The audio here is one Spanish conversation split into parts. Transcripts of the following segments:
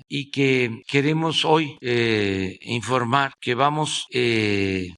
y que queremos hoy informar que vamos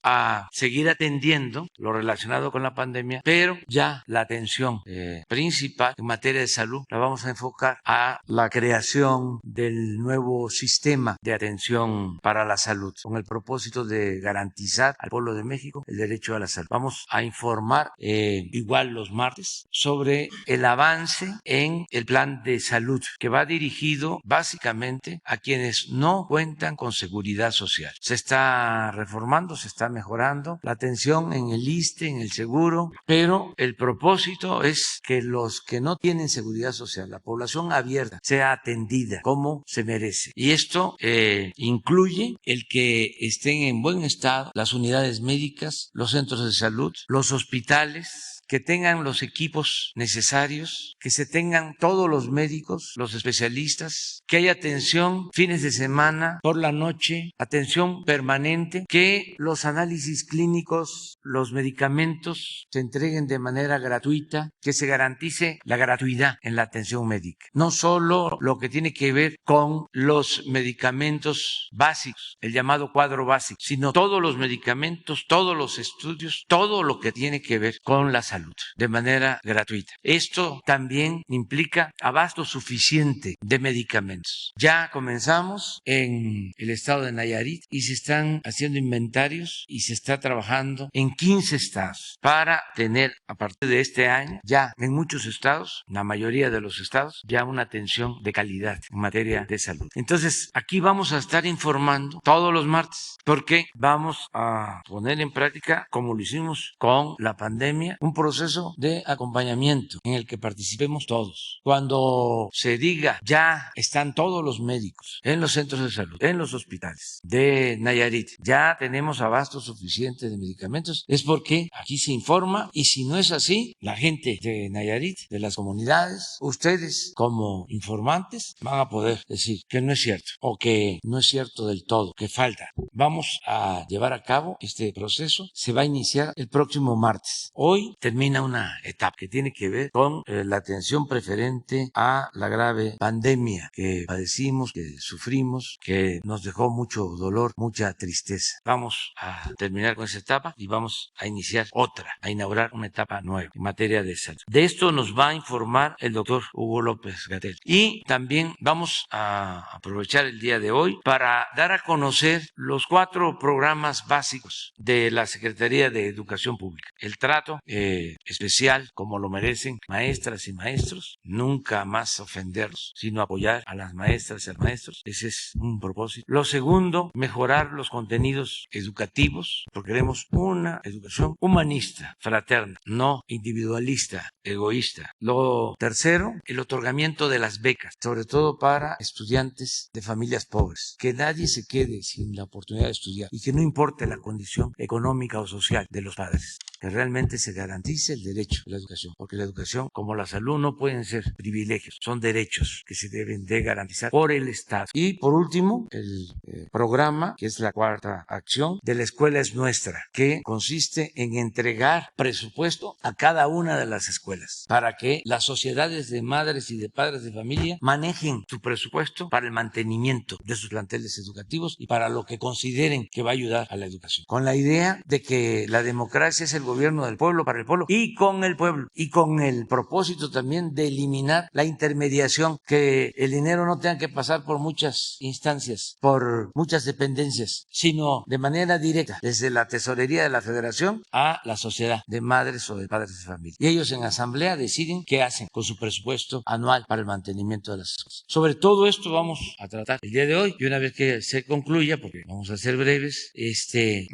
a seguir atendiendo lo relacionado con la pandemia, pero ya la atención principal en materia de salud la vamos a enfocar a la creación del nuevo sistema de atención para la salud, con el propósito de garantizar al pueblo de México el derecho a la salud. Vamos a informar igual los martes sobre el avance en el plan de salud que va dirigido básicamente a quienes no cuentan con seguridad social. Se está reformando, se está mejorando la atención en el ISSSTE, en el seguro, pero el propósito es que los que no tienen seguridad social, la población abierta, sea atendida como se merece. Y esto incluye el que estén en buen estado las unidades médicas, los centros de salud, los hospitales, que tengan los equipos necesarios, que se tengan todos los médicos, los especialistas, que haya atención fines de semana, por la noche, atención permanente, que los análisis clínicos, los medicamentos se entreguen de manera gratuita, que se garantice la gratuidad en la atención médica. No solo lo que tiene que ver con los medicamentos básicos, el llamado cuadro básico, sino todos los medicamentos, todos los estudios, todo lo que tiene que ver con la salud de manera gratuita. Esto también implica abasto suficiente de medicamentos. Ya comenzamos en el estado de Nayarit y se están haciendo inventarios y se está trabajando en 15 estados para tener a partir de este año ya en muchos estados, la mayoría de los estados, ya una atención de calidad en materia de salud. Entonces, aquí vamos a estar informando todos los martes porque vamos a poner en práctica, como lo hicimos con la pandemia, un proceso de acompañamiento en el que participemos todos. Cuando se diga ya están todos los médicos en los centros de salud, en los hospitales de Nayarit, ya tenemos abasto suficiente de medicamentos, es porque aquí se informa, y si no es así, la gente de Nayarit, de las comunidades, ustedes como informantes van a poder decir que no es cierto o que no es cierto del todo, que falta. Vamos a llevar a cabo este proceso, se va a iniciar el próximo martes. Hoy termina una etapa que tiene que ver con la atención preferente a la grave pandemia que padecimos, que sufrimos, que nos dejó mucho dolor, mucha tristeza. Vamos a terminar con esa etapa y vamos a iniciar otra, a inaugurar una etapa nueva en materia de salud. De esto nos va a informar el doctor Hugo López-Gatell. Y también vamos a aprovechar el día de hoy para dar a conocer los 4 programas básicos de la Secretaría de Educación Pública. El trato especial, como lo merecen maestras y maestros, nunca más ofenderlos, sino apoyar a las maestras y a los maestros. Ese es un propósito. Lo segundo, mejorar los contenidos educativos, porque queremos una educación humanista, fraterna, no individualista, egoísta. Lo tercero, el otorgamiento de las becas, sobre todo para estudiantes de familias pobres, que nadie se quede sin la oportunidad de estudiar y que no importe la condición económica o social de los padres, que realmente se garantice el derecho a la educación, porque la educación, como la salud, no pueden ser privilegios, son derechos que se deben de garantizar por el Estado. Y por último, el programa, que es la 4ª acción, de la escuela es nuestra, que consiste en entregar presupuesto a cada una de las escuelas para que las sociedades de madres y de padres de familia manejen su presupuesto para el mantenimiento de sus planteles educativos y para lo que consideren que va a ayudar a la educación, con la idea de que la democracia es el gobierno del pueblo, para el pueblo y con el pueblo, y con el propósito también de eliminar la intermediación, que el dinero no tenga que pasar por muchas instancias, por muchas dependencias, sino de manera directa desde la tesorería de la Federación a la sociedad de madres o de padres de familia. Y ellos en asamblea deciden qué hacen con su presupuesto anual para el mantenimiento de las escuelas. Sobre todo esto vamos a tratar el día de hoy, y una vez que se concluya, porque vamos a ser breves,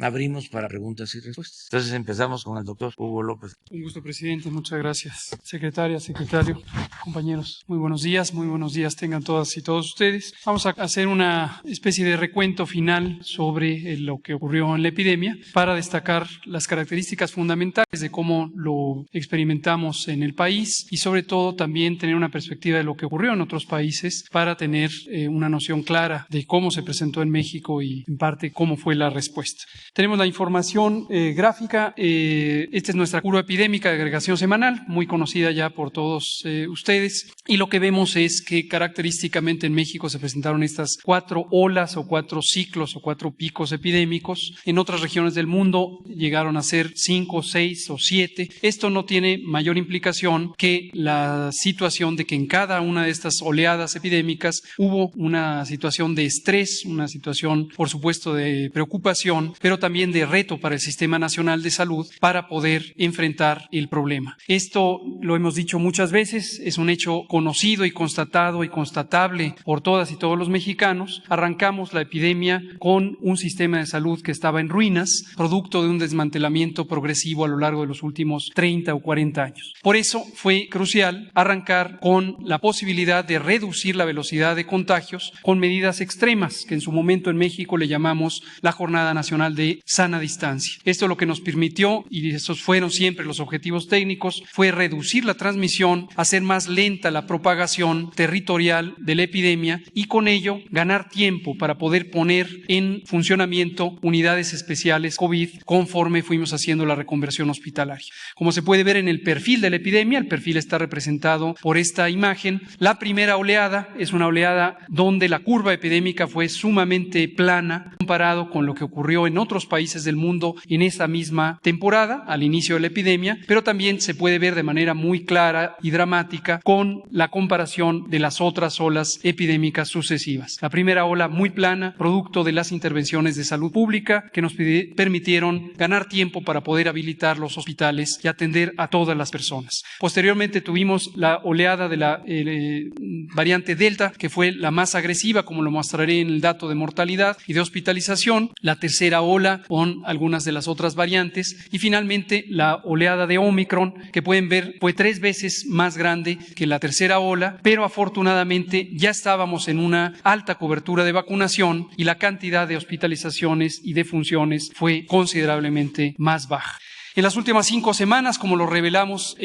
abrimos para preguntas y respuestas. Entonces empezamos con el doctor Hugo López. Un gusto, presidente. Muchas gracias. Secretaria, secretario, compañeros, muy buenos días tengan todas y todos ustedes. Vamos a hacer una especie de recuento final sobre lo que ocurrió en la epidemia para destacar las características fundamentales de cómo lo experimentamos en el país y sobre todo también tener una perspectiva de lo que ocurrió en otros países para tener una noción clara de cómo se presentó en México y en parte cómo fue la respuesta. Tenemos la información gráfica. Esta es nuestra curva epidémica de agregación semanal, muy conocida ya por todos ustedes, y lo que vemos es que característicamente en México se presentaron estas 4 olas o 4 ciclos o 4 picos epidémicos. En otras regiones del mundo llegaron a ser 5, 6 o 7. Esto no tiene mayor implicación que la situación de que en cada una de estas oleadas epidémicas hubo una situación de estrés, una situación, por supuesto, de preocupación, pero también de reto para el Sistema Nacional de Salud para poder enfrentar el problema. Esto lo hemos dicho muchas veces, es un hecho conocido y constatado y constatable por todas y todos los mexicanos. Arrancamos la epidemia con un sistema de salud que estaba en ruinas, producto de un desmantelamiento progresivo a lo largo de los últimos 30 o 40 años. Por eso fue crucial arrancar con la posibilidad de reducir la velocidad de contagios con medidas extremas, que en su momento en México le llamamos la Jornada Nacional de Sana Distancia. Esto lo que nos permitió, y esos fueron siempre los objetivos técnicos, fue reducir la transmisión, hacer más lenta la propagación territorial de la epidemia y con ello ganar tiempo para poder poner en funcionamiento unidades especiales COVID conforme fuimos haciendo la reconversión hospitalaria. Como se puede ver en el perfil de la epidemia, el perfil está representado por esta imagen. La primera oleada es una oleada donde la curva epidémica fue sumamente plana comparado con lo que ocurrió en otros países del mundo en esa misma temporada, al inicio de la epidemia, pero también se puede ver de manera muy clara y dramática con la comparación de las otras olas epidémicas sucesivas. La primera ola muy plana, producto de las intervenciones de salud pública que nos permitieron ganar tiempo para poder habilitar los hospitales y atender a todas las personas. Posteriormente tuvimos la oleada de la variante Delta, que fue la más agresiva, como lo mostraré en el dato de mortalidad y de hospitalización, la tercera ola con algunas de las otras variantes y finalmente la oleada de Omicron, que pueden ver fue 3 veces más grande que la tercera ola, pero afortunadamente ya estábamos en una alta cobertura de vacunación y la cantidad de hospitalizaciones y defunciones fue considerablemente más baja. En las últimas 5 semanas, como lo revelamos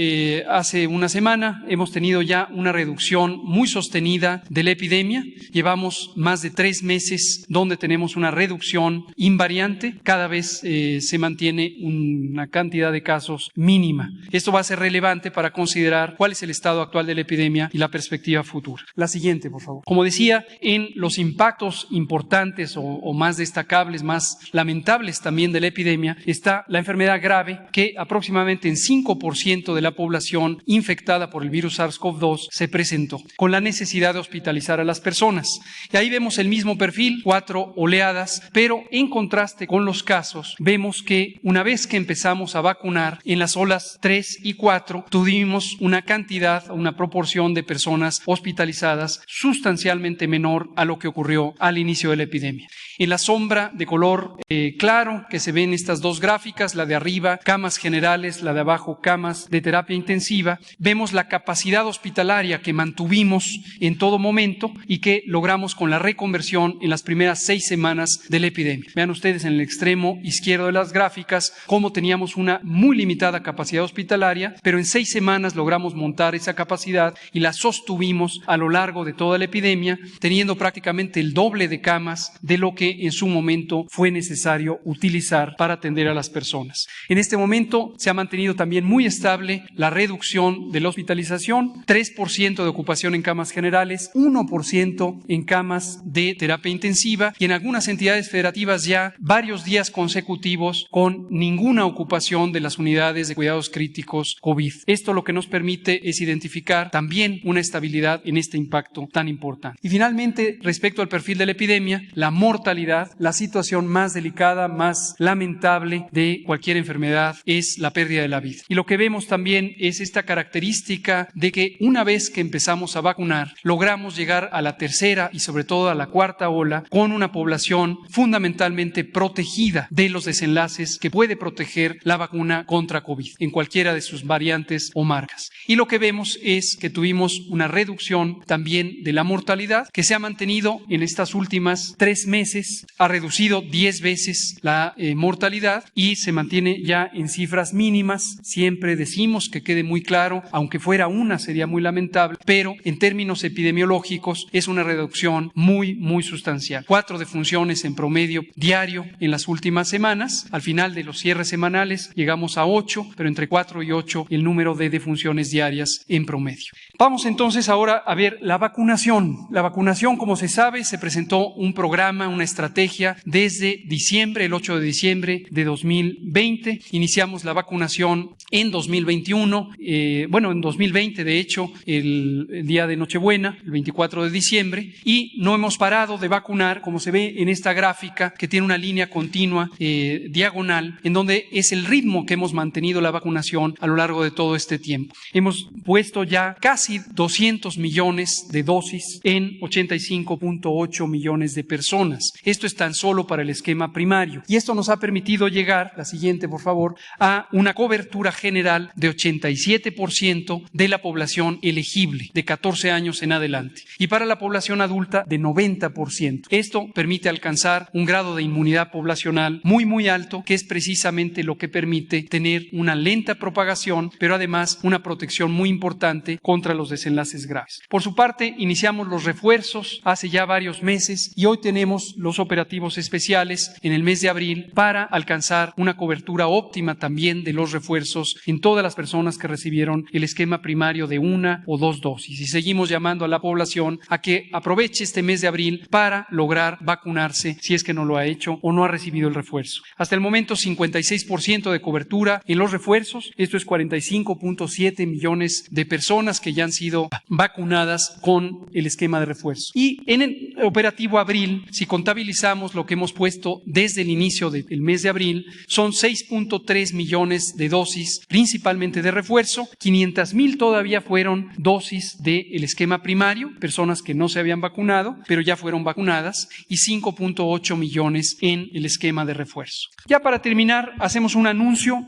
hace una semana, hemos tenido ya una reducción muy sostenida de la epidemia. Llevamos más de 3 meses donde tenemos una reducción invariante. Cada vez se mantiene una cantidad de casos mínima. Esto va a ser relevante para considerar cuál es el estado actual de la epidemia y la perspectiva futura. La siguiente, por favor. Como decía, en los impactos importantes o más destacables, más lamentables también de la epidemia, está la enfermedad grave, que aproximadamente en 5% de la población infectada por el virus SARS-CoV-2 se presentó, con la necesidad de hospitalizar a las personas. Y ahí vemos el mismo perfil, 4 oleadas, pero en contraste con los casos, vemos que una vez que empezamos a vacunar, en las olas 3 y 4, tuvimos una cantidad, una proporción de personas hospitalizadas sustancialmente menor a lo que ocurrió al inicio de la epidemia. En la sombra de color claro que se ven estas dos gráficas, la de arriba, camas generales, la de abajo, camas de terapia intensiva, vemos la capacidad hospitalaria que mantuvimos en todo momento y que logramos con la reconversión en las primeras 6 semanas de la epidemia. Vean ustedes en el extremo izquierdo de las gráficas cómo teníamos una muy limitada capacidad hospitalaria, pero en 6 semanas logramos montar esa capacidad y la sostuvimos a lo largo de toda la epidemia, teniendo prácticamente el doble de camas de lo que en su momento fue necesario utilizar para atender a las personas. En este momento se ha mantenido también muy estable la reducción de la hospitalización, 3% de ocupación en camas generales, 1% en camas de terapia intensiva y en algunas entidades federativas ya varios días consecutivos con ninguna ocupación de las unidades de cuidados críticos COVID. Esto lo que nos permite es identificar también una estabilidad en este impacto tan importante. Y finalmente, respecto al perfil de la epidemia, la mortalidad, la situación más delicada, más lamentable de cualquier enfermedad es la pérdida de la vida. Y lo que vemos también es esta característica de que una vez que empezamos a vacunar, logramos llegar a la tercera y sobre todo a la cuarta ola con una población fundamentalmente protegida de los desenlaces que puede proteger la vacuna contra COVID en cualquiera de sus variantes o marcas. Y lo que vemos es que tuvimos una reducción también de la mortalidad que se ha mantenido en estas últimas 3 meses, ha reducido 10 veces la mortalidad y se mantiene ya en cifras mínimas. Siempre decimos que quede muy claro, aunque fuera una sería muy lamentable, pero en términos epidemiológicos es una reducción muy sustancial. 4 defunciones en promedio diario en las últimas semanas. Al final de los cierres semanales llegamos a 8, pero entre 4 y 8 el número de defunciones diarias en promedio. Vamos entonces ahora a ver la vacunación. La vacunación, como se sabe, se presentó un programa, una estrategia desde diciembre, el 8 de diciembre de 2020. Iniciamos la vacunación en 2021, en 2020 de hecho, el día de Nochebuena, el 24 de diciembre, y no hemos parado de vacunar, como se ve en esta gráfica que tiene una línea continua diagonal, en donde es el ritmo que hemos mantenido la vacunación a lo largo de todo este tiempo. Hemos puesto ya casi 200 millones de dosis en 85.8 millones de personas. Esto es tan solo para el esquema primario. Y esto nos ha permitido llegar, la siguiente por favor, a una cobertura general de 87% de la población elegible, de 14 años en adelante. Y para la población adulta, de 90%. Esto permite alcanzar un grado de inmunidad poblacional muy alto, que es precisamente lo que permite tener una lenta propagación, pero además una protección muy importante contra los desenlaces graves. Por su parte, iniciamos los refuerzos hace ya varios meses y hoy tenemos los operativos especiales en el mes de abril para alcanzar una cobertura óptima también de los refuerzos en todas las personas que recibieron el esquema primario de 1 o 2 dosis. Y seguimos llamando a la población a que aproveche este mes de abril para lograr vacunarse si es que no lo ha hecho o no ha recibido el refuerzo. Hasta el momento 56% de cobertura en los refuerzos, esto es 45.7 millones de personas que ya han sido vacunadas con el esquema de refuerzo. Y en el operativo abril, si contabilizamos lo que hemos puesto desde el inicio del mes de abril, son 6.3 millones de dosis, principalmente de refuerzo. 500,000 todavía fueron dosis del esquema primario, personas que no se habían vacunado, pero ya fueron vacunadas, y 5.8 millones en el esquema de refuerzo. Ya para terminar, hacemos un anuncio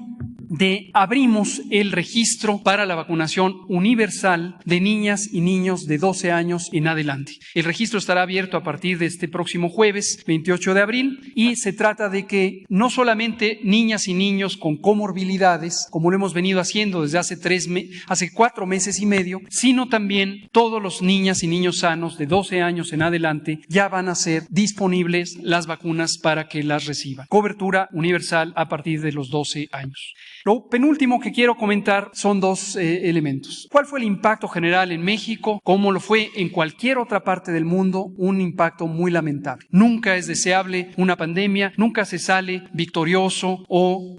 abrimos el registro para la vacunación universal de niñas y niños de 12 años en adelante. El registro estará abierto a partir de este próximo jueves, 28 de abril, y se trata de que no solamente niñas y niños con comorbilidades, como lo hemos venido haciendo desde hace 4 meses y medio, sino también todos los niñas y niños sanos de 12 años en adelante ya van a ser disponibles las vacunas para que las reciban. Cobertura universal a partir de los 12 años. Lo penúltimo que quiero comentar son 2 elementos. ¿Cuál fue el impacto general en México? Como lo fue en cualquier otra parte del mundo, un impacto muy lamentable. Nunca es deseable una pandemia, nunca se sale victorioso o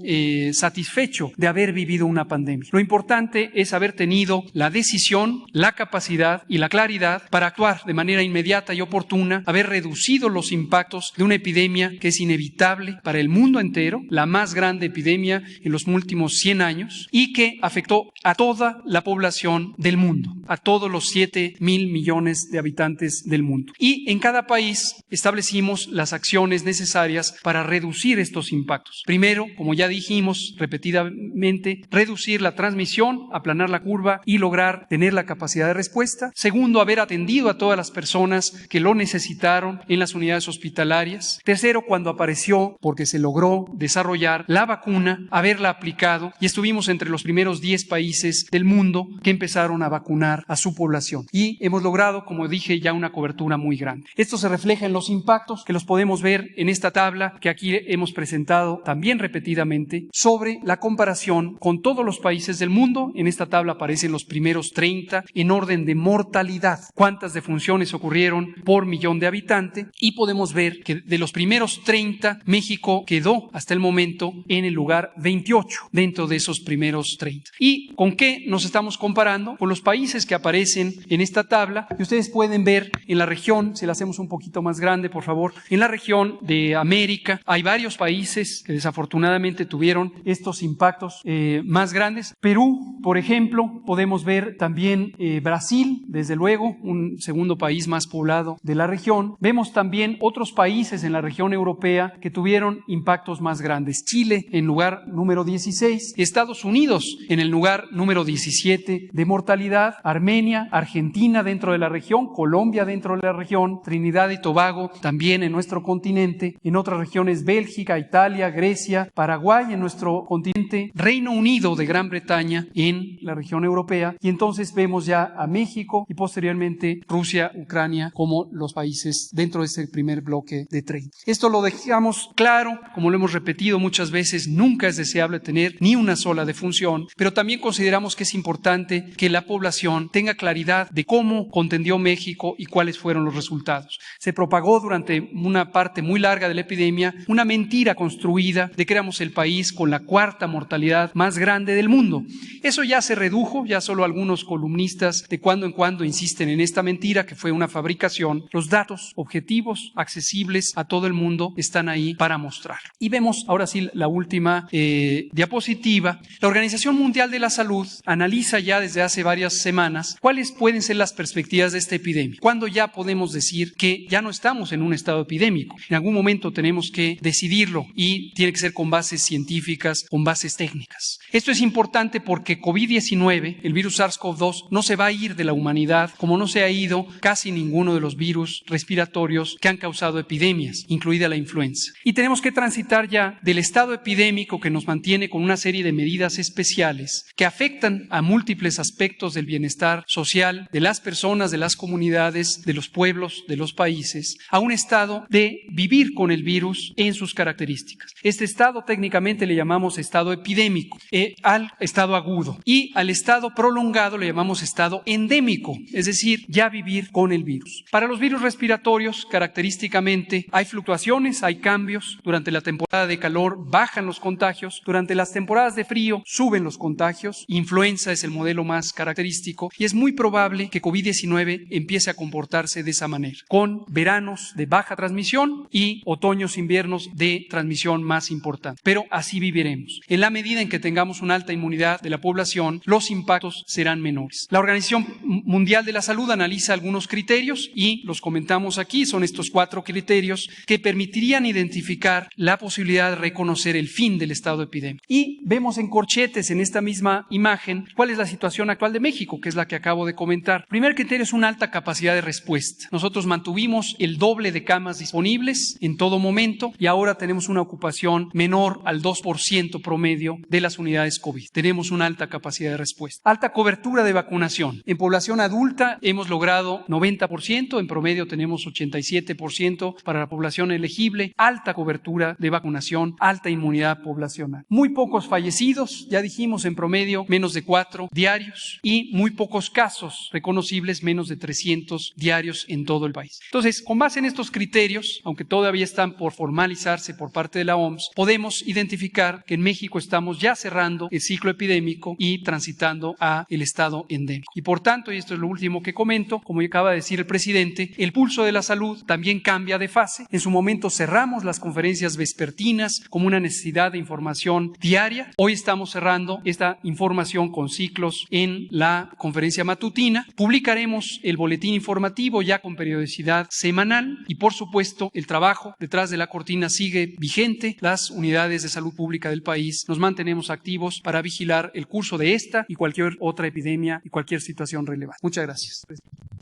satisfecho de haber vivido una pandemia. Lo importante es haber tenido la decisión, la capacidad y la claridad para actuar de manera inmediata y oportuna, haber reducido los impactos de una epidemia que es inevitable para el mundo entero, la más grande epidemia en los últimos 100 años y que afectó a toda la población del mundo, a todos los 7,000 millones de habitantes del mundo. Y en cada país establecimos las acciones necesarias para reducir estos impactos. Primero, como ya dijimos repetidamente, reducir la transmisión, aplanar la curva y lograr tener la capacidad de respuesta. Segundo, haber atendido a todas las personas que lo necesitaron en las unidades hospitalarias. Tercero, cuando apareció, porque se logró desarrollar la vacuna, haberla aplicado y estuvimos entre los primeros 10 países del mundo que empezaron a vacunar a su población. Y hemos logrado, como dije, ya una cobertura muy grande. Esto se refleja en los impactos que los podemos ver en esta tabla que aquí hemos presentado también repetidamente sobre la comparación con todos los países del mundo. En esta tabla aparecen los primeros 30 en orden de mortalidad. Cuántas defunciones ocurrieron por millón de habitantes y podemos ver que de los primeros 30, México quedó hasta el momento en el lugar 28 dentro de esos primeros 30. ¿Y con qué nos estamos comparando? Con los países que aparecen en esta tabla, y ustedes pueden ver en la región, si la hacemos un poquito más grande, por favor, en la región de América hay varios países que desafortunadamente tuvieron estos impactos más grandes. Perú, por ejemplo, podemos ver también Brasil, desde luego, un segundo país más poblado de la región. Vemos también otros países en la región europea que tuvieron impactos más grandes. Chile, en lugar número 16, 16, Estados Unidos en el lugar número 17 de mortalidad, Armenia, Argentina dentro de la región, Colombia dentro de la región, Trinidad y Tobago también en nuestro continente, en otras regiones Bélgica, Italia, Grecia, Paraguay en nuestro continente, Reino Unido de Gran Bretaña en la región europea, y entonces vemos ya a México y posteriormente Rusia, Ucrania como los países dentro de ese primer bloque de 30. Esto lo dejamos claro, como lo hemos repetido muchas veces, nunca es deseable tener ni una sola defunción, pero también consideramos que es importante que la población tenga claridad de cómo contendió México y cuáles fueron los resultados. Se propagó durante una parte muy larga de la epidemia una mentira construida de que éramos el país con la cuarta mortalidad más grande del mundo. Eso ya se redujo, ya solo algunos columnistas de cuando en cuando insisten en esta mentira que fue una fabricación. Los datos objetivos, accesibles a todo el mundo, están ahí para mostrar. Y vemos ahora sí la última diapositiva. La Organización Mundial de la Salud analiza ya desde hace varias semanas cuáles pueden ser las perspectivas de esta epidemia. ¿Cuándo ya podemos decir que ya no estamos en un estado epidémico? En algún momento tenemos que decidirlo y tiene que ser con bases científicas, con bases técnicas. Esto es importante porque COVID-19, el virus SARS-CoV-2, no se va a ir de la humanidad como no se ha ido casi ninguno de los virus respiratorios que han causado epidemias, incluida la influenza. Y tenemos que transitar ya del estado epidémico que nos mantiene con una serie de medidas especiales que afectan a múltiples aspectos del bienestar social de las personas, de las comunidades, de los pueblos, de los países, a un estado de vivir con el virus en sus características. Este estado técnicamente le llamamos estado epidémico, al estado agudo, y al estado prolongado le llamamos estado endémico, es decir, ya vivir con el virus. Para los virus respiratorios, característicamente, hay fluctuaciones, hay cambios. Durante la temporada de calor bajan los contagios, durante las temporadas de frío suben los contagios. Influenza es el modelo más característico y es muy probable que COVID-19 empiece a comportarse de esa manera, con veranos de baja transmisión y otoños, inviernos de transmisión más importante. Pero así viviremos. En la medida en que tengamos una alta inmunidad de la población, los impactos serán menores. La Organización Mundial de la Salud analiza algunos criterios y los comentamos aquí. Son estos 4 criterios que permitirían identificar la posibilidad de reconocer el fin del estado epidémico. Y vemos en corchetes en esta misma imagen cuál es la situación actual de México, que es la que acabo de comentar. El primer criterio es una alta capacidad de respuesta. Nosotros mantuvimos el doble de camas disponibles en todo momento y ahora tenemos una ocupación menor al 2% promedio de las unidades COVID. Tenemos una alta capacidad de respuesta. Alta cobertura de vacunación. En población adulta hemos logrado 90%, en promedio tenemos 87% para la población elegible. Alta cobertura de vacunación, alta inmunidad poblacional. Muy pocos fallecidos, ya dijimos, en promedio menos de 4 diarios y muy pocos casos reconocibles, menos de 300 diarios en todo el país. Entonces, con base en estos criterios, aunque todavía están por formalizarse por parte de la OMS, podemos identificar que en México estamos ya cerrando el ciclo epidémico y transitando a el estado endémico. Y por tanto, y esto es lo último que comento, como acaba de decir el presidente, el pulso de la salud también cambia de fase. En su momento cerramos las conferencias vespertinas como una necesidad de información diaria. Hoy estamos cerrando esta información con ciclos en la conferencia matutina. Publicaremos el boletín informativo ya con periodicidad semanal y, por supuesto, el trabajo detrás de la cortina sigue vigente. Las unidades de salud pública del país nos mantenemos activos para vigilar el curso de esta y cualquier otra epidemia y cualquier situación relevante. Muchas gracias.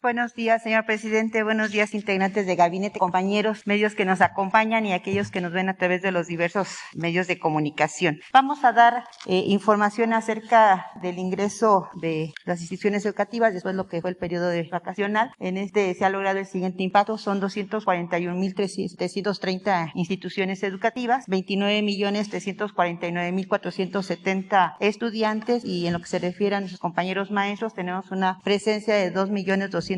Buenos días, señor presidente. Buenos días, integrantes de gabinete, compañeros, medios que nos acompañan y aquellos que nos ven a través de los diversos medios de comunicación. Vamos a dar información acerca del ingreso de las instituciones educativas después de lo que fue el periodo vacacional. En este se ha logrado el siguiente impacto. Son 241.330 instituciones educativas, 29.349.470 estudiantes, y en lo que se refiere a nuestros compañeros maestros tenemos una presencia de 2.211.630.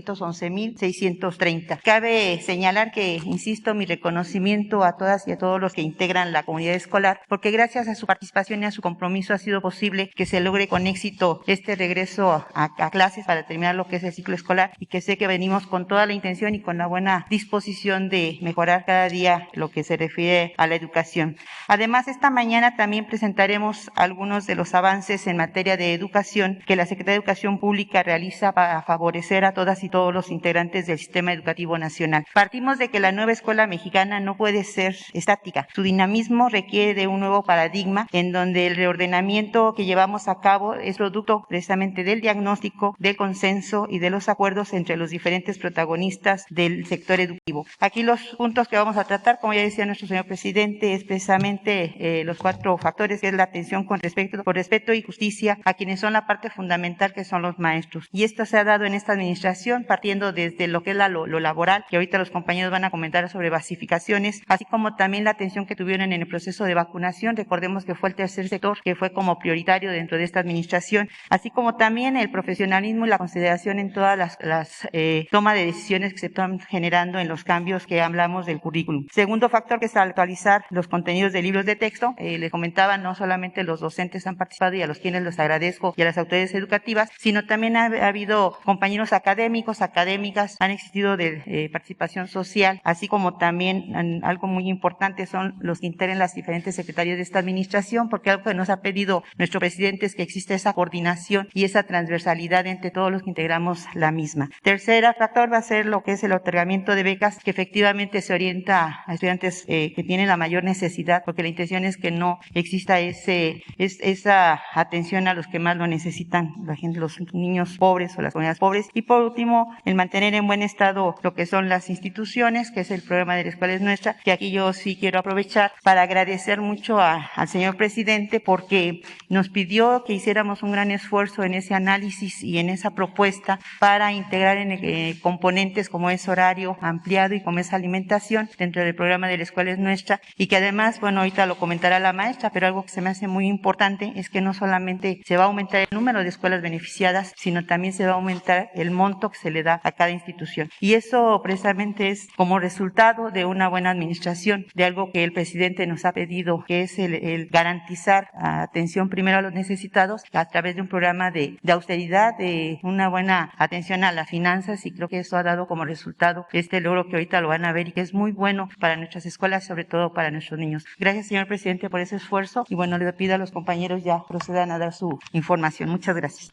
Cabe señalar que, insisto, mi reconocimiento a todas y a todos los que integran la comunidad escolar, porque gracias a su participación y a su compromiso ha sido posible que se logre con éxito este regreso a clases para terminar lo que es el ciclo escolar, y que sé que venimos con toda la intención y con la buena disposición de mejorar cada día lo que se refiere a la educación. Además, esta mañana también presentaremos algunos de los avances en materia de educación que la Secretaría de Educación Pública realiza para favorecer a todas y todos los integrantes del sistema educativo nacional. Partimos de que la nueva escuela mexicana no puede ser estática. Su dinamismo requiere de un nuevo paradigma en donde el reordenamiento que llevamos a cabo es producto precisamente del diagnóstico, del consenso y de los acuerdos entre los diferentes protagonistas del sector educativo. Aquí los puntos que vamos a tratar, como ya decía nuestro señor presidente, es precisamente los 4 factores, que es la atención con respeto y justicia a quienes son la parte fundamental, que son los maestros. Y esto se ha dado en esta administración partiendo desde lo que es lo laboral, que ahorita los compañeros van a comentar sobre basificaciones, así como también la atención que tuvieron en el proceso de vacunación. Recordemos que fue el tercer sector que fue como prioritario dentro de esta administración, así como también el profesionalismo y la consideración en todas las toma de decisiones que se están generando en los cambios que hablamos del currículum. Segundo factor, que es actualizar los contenidos de libros de texto. Les comentaba, no solamente los docentes han participado y a los quienes les agradezco y a las autoridades educativas, sino también ha habido compañeros académicos, académicas, han existido de participación social, así como también algo muy importante son los que integran las diferentes secretarías de esta administración, porque algo que nos ha pedido nuestro presidente es que exista esa coordinación y esa transversalidad entre todos los que integramos la misma. Tercer factor va a ser lo que es el otorgamiento de becas, que efectivamente se orienta a estudiantes que tienen la mayor necesidad, porque la intención es que no exista esa atención a los que más lo necesitan, la gente, los niños pobres o las comunidades pobres. Y por último, el mantener en buen estado lo que son las instituciones, que es el programa de la escuela es nuestra, que aquí yo sí quiero aprovechar para agradecer mucho al señor presidente, porque nos pidió que hiciéramos un gran esfuerzo en ese análisis y en esa propuesta para integrar en componentes como es horario ampliado y como es alimentación dentro del programa de la escuela es nuestra, y que además, bueno, ahorita lo comentará la maestra, pero algo que se me hace muy importante es que no solamente se va a aumentar el número de escuelas beneficiadas, sino también se va a aumentar el monto que se le da a cada institución. Y eso precisamente es como resultado de una buena administración, de algo que el presidente nos ha pedido, que es el garantizar atención primero a los necesitados a través de un programa de austeridad, de una buena atención a las finanzas, y creo que eso ha dado como resultado este logro que ahorita lo van a ver y que es muy bueno para nuestras escuelas, sobre todo para nuestros niños. Gracias, señor presidente, por ese esfuerzo, y bueno, le pido a los compañeros ya procedan a dar su información. Muchas gracias.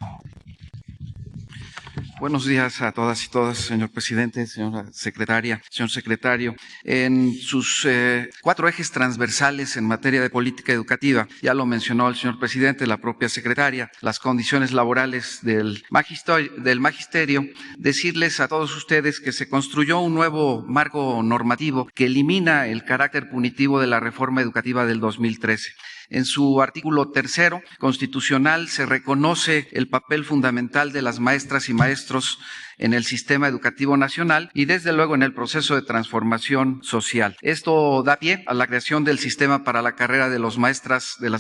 Buenos días a todas y todos, señor presidente, señora secretaria, señor secretario. En sus 4 ejes transversales en materia de política educativa, ya lo mencionó el señor presidente, la propia secretaria, las condiciones laborales del magisterio, decirles a todos ustedes que se construyó un nuevo marco normativo que elimina el carácter punitivo de la reforma educativa del 2013. En su artículo 3 constitucional se reconoce el papel fundamental de las maestras y maestros en el sistema educativo nacional y desde luego en el proceso de transformación social. Esto da pie a la creación del sistema para la carrera de las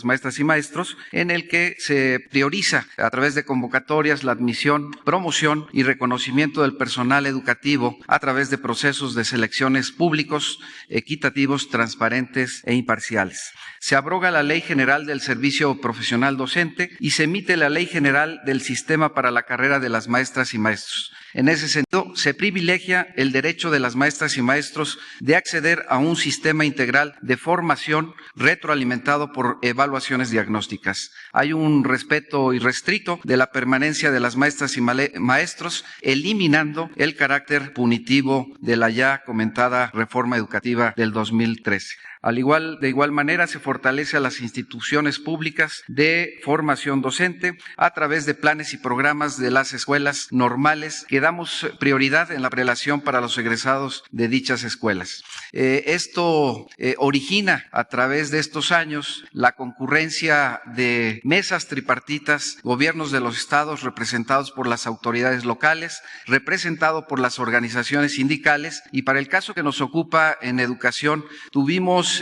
maestras y maestros, en el que se prioriza a través de convocatorias la admisión, promoción y reconocimiento del personal educativo a través de procesos de selecciones públicos, equitativos, transparentes e imparciales. Se abroga la Ley General del Servicio Profesional Docente y se emite la Ley General del Sistema para la Carrera de las Maestras y Maestros. En ese sentido, se privilegia el derecho de las maestras y maestros de acceder a un sistema integral de formación retroalimentado por evaluaciones diagnósticas. Hay un respeto irrestricto de la permanencia de las maestras y maestros, eliminando el carácter punitivo de la ya comentada reforma educativa del 2013. De igual manera, se fortalece a las instituciones públicas de formación docente a través de planes y programas de las escuelas normales que damos prioridad en la prelación para los egresados de dichas escuelas. Esto origina a través de estos años la concurrencia de mesas tripartitas, gobiernos de los estados representados por las autoridades locales, representado por las organizaciones sindicales, y para el caso que nos ocupa en educación tuvimos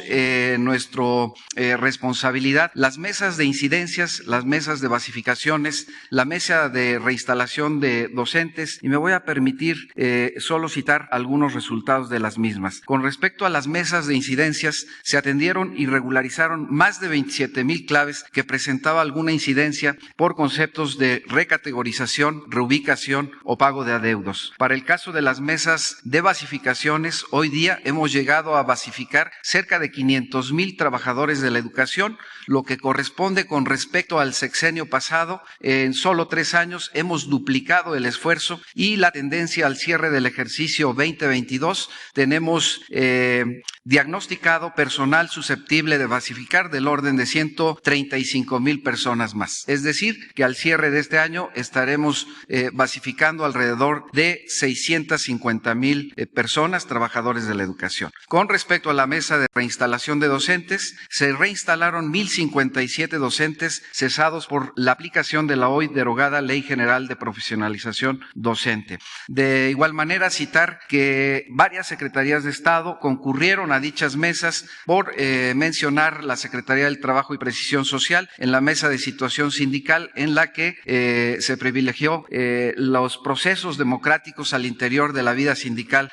nuestra responsabilidad las mesas de incidencias, las mesas de basificaciones, la mesa de reinstalación de docentes, y me voy a permitir solo citar algunos resultados de las mismas. Con respecto a las mesas de incidencias, se atendieron y regularizaron más de 27,000 claves que presentaba alguna incidencia por conceptos de recategorización, reubicación o pago de adeudos. Para el caso de las mesas de basificaciones, hoy día hemos llegado a basificar cerca de 500,000 trabajadores de la educación, lo que corresponde con respecto al sexenio pasado. En solo 3 años hemos duplicado el esfuerzo y la tendencia al cierre del ejercicio 2022, tenemos diagnosticado personal susceptible de basificar del orden de 135,000 personas más. Es decir, que al cierre de este año estaremos basificando alrededor de 650,000 personas, trabajadores de la educación. Con respecto a la mesa de reinstalación de docentes, se reinstalaron 1,057 docentes cesados por la aplicación de la hoy derogada Ley General de Profesionalización Docente. De igual manera, citar que varias secretarías de Estado concurrieron a dichas mesas, por mencionar la Secretaría del Trabajo y Previsión Social en la mesa de situación sindical, en la que se privilegió los procesos democráticos al interior de la vida sindical,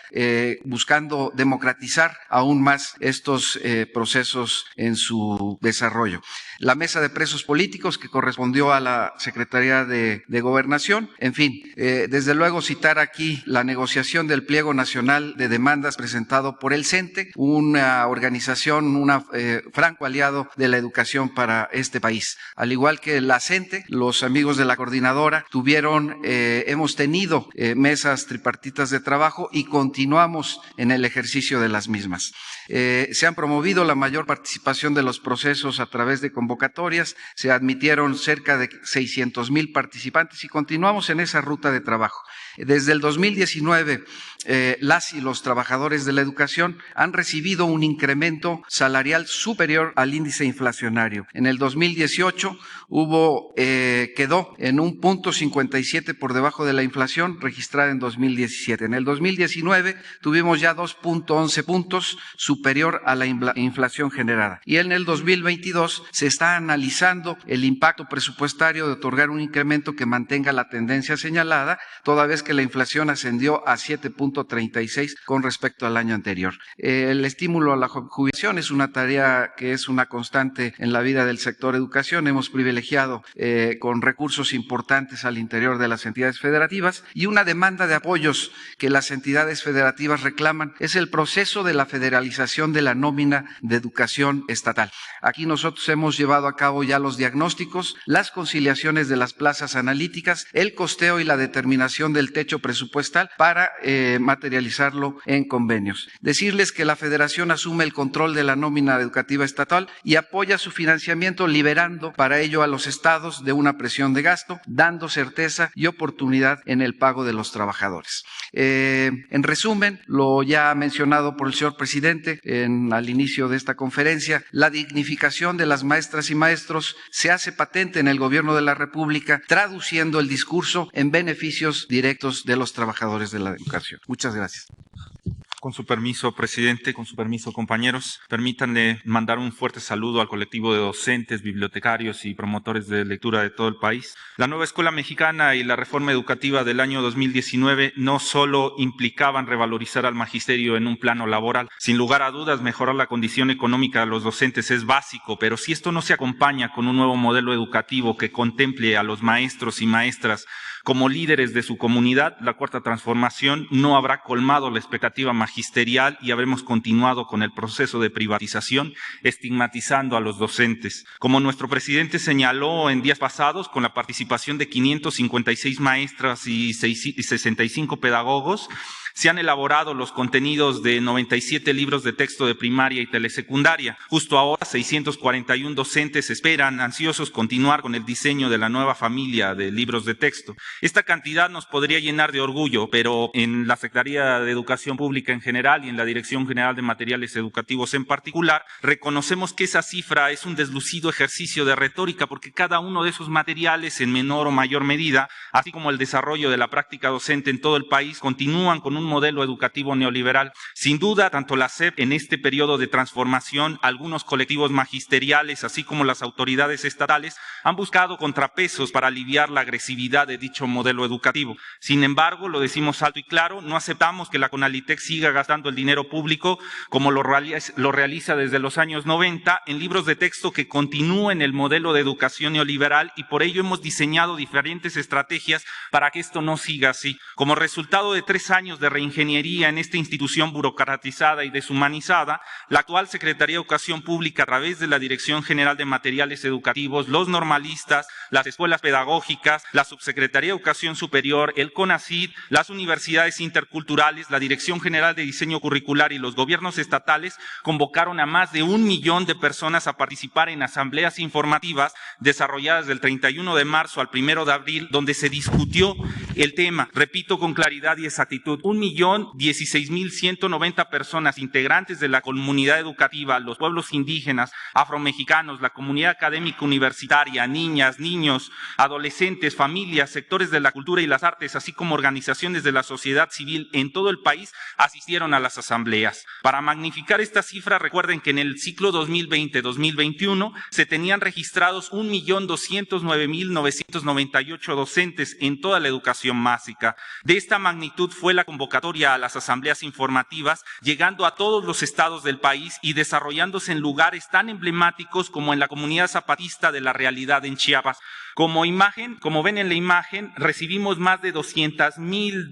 buscando democratizar aún más estos procesos en su desarrollo. La mesa de presos políticos, que correspondió a la Secretaría de Gobernación. En fin, desde luego citar aquí la negociación del Pliego Nacional de Demandas presentado por el CENTE, una organización, franco aliado de la educación para este país. Al igual que la CENTE, los amigos de la coordinadora hemos tenido mesas tripartitas de trabajo y continuamos en el ejercicio de las mismas. Se han promovido la mayor participación de los procesos a través de convocatorias, se admitieron cerca de 600,000 participantes y continuamos en esa ruta de trabajo. Desde el 2019, las y los trabajadores de la educación han recibido un incremento salarial superior al índice inflacionario. En el 2018 quedó en un 0.57 por debajo de la inflación registrada en 2017. En el 2019 tuvimos ya 2.11 puntos superior a la inflación generada. Y en el 2022 se está analizando el impacto presupuestario de otorgar un incremento que mantenga la tendencia señalada, toda vez que la inflación ascendió a 7.36 con respecto al año anterior. El estímulo a la jubilación es una tarea que es una constante en la vida del sector educación. Hemos privilegiado con recursos importantes al interior de las entidades federativas, y una demanda de apoyos que las entidades federativas reclaman es el proceso de la federalización de la nómina de educación estatal. Aquí nosotros hemos llevado a cabo ya los diagnósticos, las conciliaciones de las plazas analíticas, el costeo y la determinación del techo presupuestal para materializarlo en convenios. Decirles que la Federación asume el control de la nómina educativa estatal y apoya su financiamiento, liberando para ello a los estados de una presión de gasto, dando certeza y oportunidad en el pago de los trabajadores. En resumen, lo ya mencionado por el señor presidente al inicio de esta conferencia, la dignificación de las maestras y maestros se hace patente en el gobierno de la República, traduciendo el discurso en beneficios directos de los trabajadores de la educación. Muchas gracias. Con su permiso, presidente, con su permiso, compañeros, permítanle mandar un fuerte saludo al colectivo de docentes, bibliotecarios y promotores de lectura de todo el país. La nueva escuela mexicana y la reforma educativa del año 2019 no solo implicaban revalorizar al magisterio en un plano laboral. Sin lugar a dudas, mejorar la condición económica de los docentes es básico, pero si esto no se acompaña con un nuevo modelo educativo que contemple a los maestros y maestras como líderes de su comunidad, la Cuarta Transformación no habrá colmado la expectativa magisterial y habremos continuado con el proceso de privatización, estigmatizando a los docentes. Como nuestro presidente señaló en días pasados, con la participación de 556 maestras y 65 pedagogos, se han elaborado los contenidos de 97 libros de texto de primaria y telesecundaria. Justo ahora, 641 docentes esperan ansiosos continuar con el diseño de la nueva familia de libros de texto. Esta cantidad nos podría llenar de orgullo, pero en la Secretaría de Educación Pública en general y en la Dirección General de Materiales Educativos en particular, reconocemos que esa cifra es un deslucido ejercicio de retórica, porque cada uno de esos materiales, en menor o mayor medida, así como el desarrollo de la práctica docente en todo el país, continúan con un modelo educativo neoliberal. Sin duda, tanto la SEP en este periodo de transformación, algunos colectivos magisteriales, así como las autoridades estatales, han buscado contrapesos para aliviar la agresividad de dicho modelo educativo. Sin embargo, lo decimos alto y claro, no aceptamos que la CONALITEC siga gastando el dinero público como lo realiza desde los años 90 en libros de texto que continúen el modelo de educación neoliberal, y por ello hemos diseñado diferentes estrategias para que esto no siga así. Como resultado de 3 años de reingeniería en esta institución burocratizada y deshumanizada, la actual Secretaría de Educación Pública, a través de la Dirección General de Materiales Educativos, los normalistas, las escuelas pedagógicas, la Subsecretaría de Educación Superior, el CONACYT, las universidades interculturales, la Dirección General de Diseño Curricular y los gobiernos estatales convocaron a más de 1 millón de personas a participar en asambleas informativas desarrolladas del 31 de marzo al 1 de abril, donde se discutió el tema. Repito con claridad y exactitud, 1.016.190 personas integrantes de la comunidad educativa, los pueblos indígenas, afromexicanos, la comunidad académica universitaria, niñas, niños, adolescentes, familias, sectores de la cultura y las artes, así como organizaciones de la sociedad civil en todo el país, asistieron a las asambleas. Para magnificar esta cifra, recuerden que en el ciclo 2020-2021 se tenían registrados 1.209.998 docentes en toda la educación básica. De esta magnitud fue la convocatoria a las asambleas informativas, llegando a todos los estados del país y desarrollándose en lugares tan emblemáticos como en la comunidad zapatista de La Realidad en Chiapas. Como ven en la imagen, recibimos más de 200,000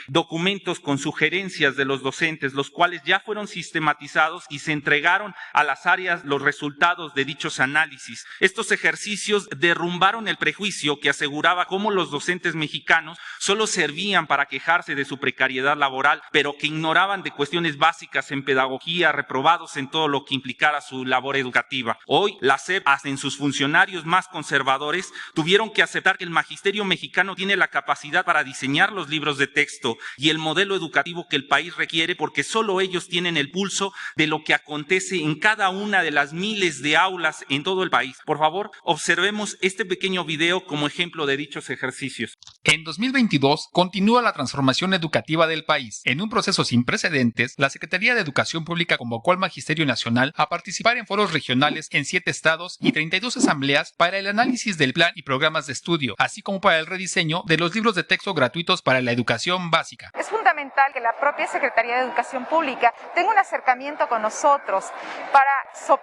documentos con sugerencias de los docentes, los cuales ya fueron sistematizados y se entregaron a las áreas los resultados de dichos análisis. Estos ejercicios derrumbaron el prejuicio que aseguraba cómo los docentes mexicanos solo servían para quejarse de su precariedad laboral, pero que ignoraban de cuestiones básicas en pedagogía, reprobados en todo lo que implicara su labor educativa. Hoy, la SEP, hasta en sus funcionarios más conservadores, tuvieron que aceptar que el magisterio mexicano tiene la capacidad para diseñar los libros de texto y el modelo educativo que el país requiere, porque solo ellos tienen el pulso de lo que acontece en cada una de las miles de aulas en todo el país. Por favor, observemos este pequeño video como ejemplo de dichos ejercicios. En 2022 continúa la transformación educativa del país. En un proceso sin precedentes, la Secretaría de Educación Pública convocó al Magisterio Nacional a participar en foros regionales en 7 estados y 32 asambleas para el análisis del plan y programas de estudio, así como para el rediseño de los libros de texto gratuitos para la educación básica. Es fundamental que la propia Secretaría de Educación Pública tenga un acercamiento con nosotros para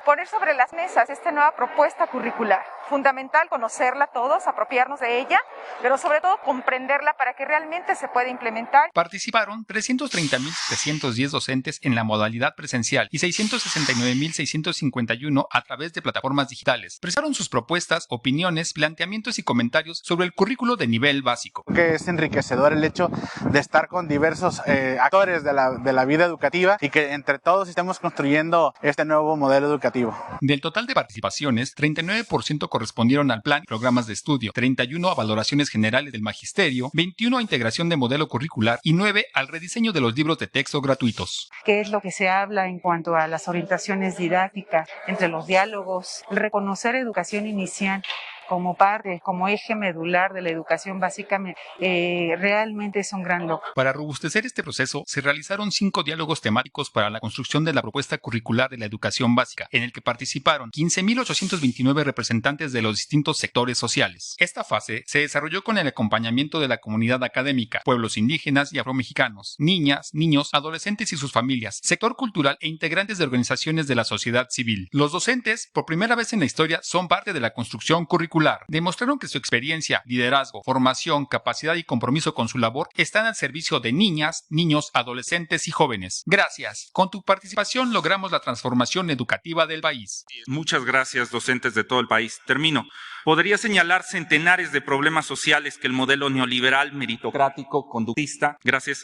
poner sobre las mesas esta nueva propuesta curricular. Fundamental conocerla todos, apropiarnos de ella, pero sobre todo comprenderla para que realmente se pueda implementar. Participaron 330.710 docentes en la modalidad presencial y 669.651 a través de plataformas digitales. Presentaron sus propuestas, opiniones, planteamientos y comentarios sobre el currículo de nivel básico. Que es enriquecedor el hecho de estar con diversos actores de la vida educativa y que entre todos estemos construyendo este nuevo modelo educativo. Del total de participaciones, 39% correspondieron al plan y programas de estudio, 31 a valoraciones generales del magisterio, 21 a integración de modelo curricular y 9 al rediseño de los libros de texto gratuitos. ¿Qué es lo que se habla en cuanto a las orientaciones didácticas, entre los diálogos, reconocer educación inicial como parte, como eje medular de la educación básica, realmente es un gran logro. Para robustecer este proceso, se realizaron 5 diálogos temáticos para la construcción de la propuesta curricular de la educación básica, en el que participaron 15.829 representantes de los distintos sectores sociales. Esta fase se desarrolló con el acompañamiento de la comunidad académica, pueblos indígenas y afromexicanos, niñas, niños, adolescentes y sus familias, sector cultural e integrantes de organizaciones de la sociedad civil. Los docentes, por primera vez en la historia, son parte de la construcción curricular. Demostraron que su experiencia, liderazgo, formación, capacidad y compromiso con su labor están al servicio de niñas, niños, adolescentes y jóvenes. Gracias. Con tu participación logramos la transformación educativa del país. Muchas gracias, docentes de todo el país. Termino. Podría señalar centenares de problemas sociales que el modelo neoliberal, meritocrático, conductista,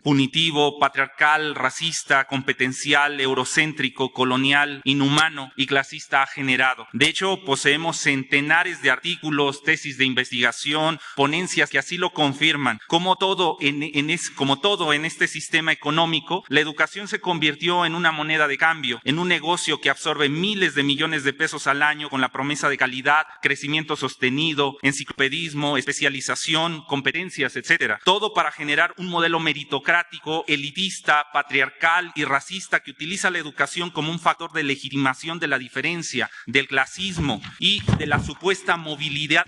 punitivo, patriarcal, racista, competencial, eurocéntrico, colonial, inhumano y clasista ha generado. De hecho, poseemos centenares de artículos, tesis de investigación, ponencias que así lo confirman. Como todo en este sistema económico, la educación se convirtió en una moneda de cambio, en un negocio que absorbe miles de millones de pesos al año con la promesa de calidad, crecimiento sostenido, enciclopedismo, especialización, competencias, etcétera. Todo para generar un modelo meritocrático, elitista, patriarcal y racista que utiliza la educación como un factor de legitimación de la diferencia, del clasismo y de la supuesta movilidad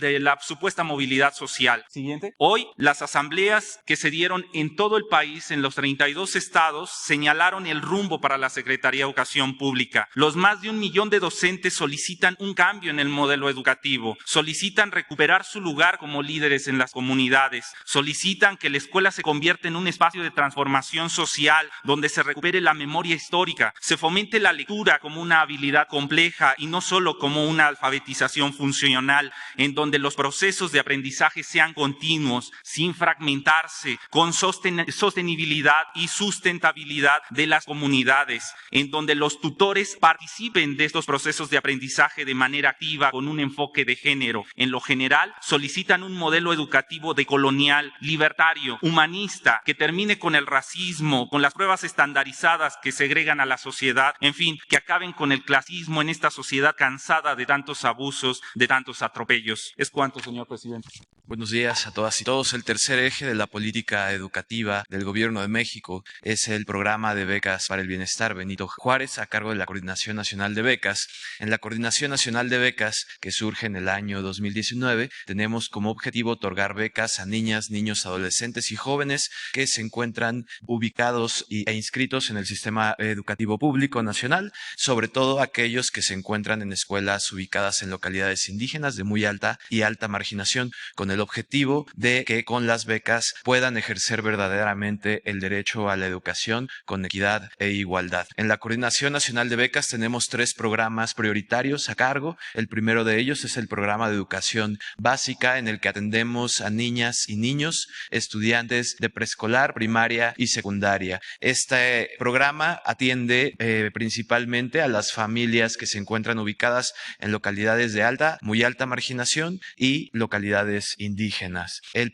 social. Siguiente. Hoy, las asambleas que se dieron en todo el país, en los 32 estados, señalaron el rumbo para la Secretaría de Educación Pública. Los más de 1 millón de docentes solicitan un cambio en el modelo educativo, solicitan recuperar su lugar como líderes en las comunidades, solicitan que la escuela se convierta en un espacio de transformación social donde se recupere la memoria histórica, se fomente la lectura como una habilidad compleja y no solo como una alfabetización funcional, en donde los procesos de aprendizaje sean continuos, sin fragmentarse, con sostenibilidad y sustentabilidad de las comunidades, en donde los tutores participen de estos procesos de aprendizaje de manera activa con un enfoque de género. En lo general, solicitan un modelo educativo decolonial, libertario, humanista, que termine con el racismo, con las pruebas estandarizadas que segregan a la sociedad, en fin, que acaben con el clasismo en esta sociedad cansada de tantos abusos, de tantos atropellos. Es cuanto, señor presidente. Buenos días a todas y todos. El tercer eje de la política educativa del Gobierno de México es el programa de becas para el bienestar Benito Juárez, a cargo de la Coordinación Nacional de Becas. En la Coordinación Nacional de Becas, que surge en el año 2019, tenemos como objetivo otorgar becas a niñas, niños, adolescentes y jóvenes que se encuentran ubicados e inscritos en el sistema educativo público nacional, sobre todo aquellos que se encuentran en escuelas ubicadas en localidades indígenas de muy alta y alta marginación, con el objetivo de que con las becas puedan ejercer verdaderamente el derecho a la educación con equidad e igualdad. En la Coordinación Nacional de Becas tenemos 3 programas prioritarios a cargo. El primero de ellos es el programa de educación básica, en el que atendemos a niñas y niños, estudiantes de preescolar, primaria y secundaria. Este programa atiende principalmente a las familias que se encuentran ubicadas en localidades de alta, muy alta marginación y localidades indígenas. El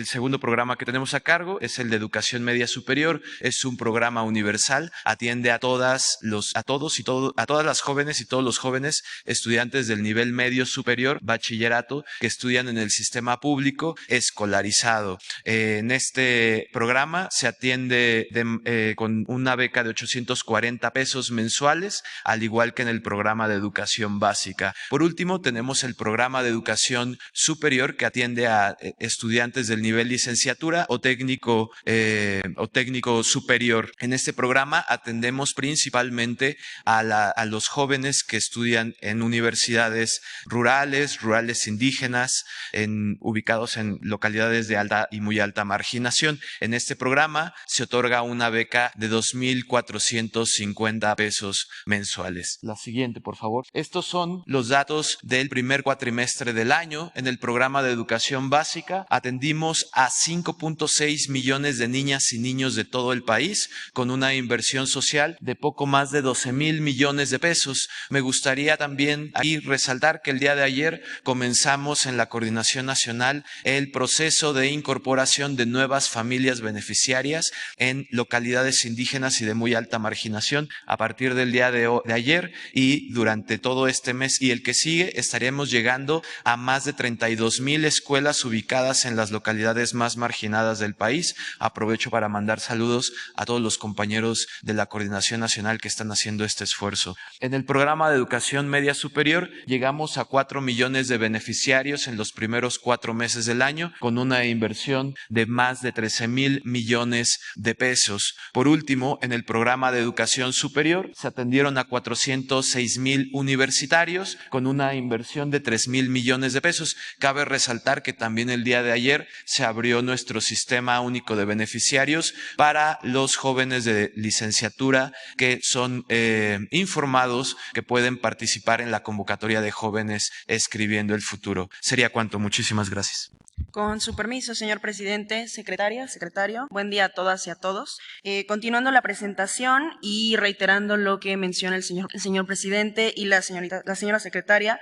segundo programa que tenemos a cargo es el de educación media superior. Es un programa universal, atiende a todas las jóvenes y todos los jóvenes estudiantes del nivel medio superior, bachillerato, que estudian en el sistema público escolarizado. En este programa se atiende con una beca de 840 pesos mensuales, al igual que en el programa de educación básica. Por último, tenemos el programa de educación superior, que atiende a estudiantes del nivel licenciatura o técnico superior. En este programa atendemos principalmente a los jóvenes que estudian en universidades rurales indígenas, ubicados en localidades de alta y muy alta marginación. En este programa se otorga una beca de 2,450 pesos mensuales. La siguiente, por favor. Estos son los datos del primer cuatrimestre del año. En el programa de educación básica atendimos a 5.6 millones de niñas y niños de todo el país, con una inversión social de poco más de 12,000 millones de pesos. Me gustaría también aquí resaltar que el día de ayer comenzamos en la Coordinación Nacional el proceso de incorporación de nuevas familias beneficiarias en localidades indígenas y de muy alta marginación. A partir del día de ayer y durante todo este mes y el que sigue, estaremos llegando a más de 32,000 escuelas ubicadas en las localidades más marginadas del país. Aprovecho para mandar saludos a todos los compañeros de la Coordinación Nacional que están haciendo este esfuerzo. En el programa de educación media superior llegamos a 4 millones de beneficiarios en los primeros 4 meses del año, con una inversión de más de 13,000 millones de pesos. Por último, en el programa de educación superior se atendieron a 406,000 universitarios con una inversión de 3,000 millones de pesos. Cabe resaltar que también el día de ayer se abrió nuestro sistema único de beneficiarios para los jóvenes de licenciatura que son informados, que pueden participar en la convocatoria de jóvenes escribiendo el futuro. Sería cuanto. Muchísimas gracias. Con su permiso, señor presidente, secretario, buen día a todas y a todos. Continuando la presentación y reiterando lo que menciona el señor presidente y la señora secretaria,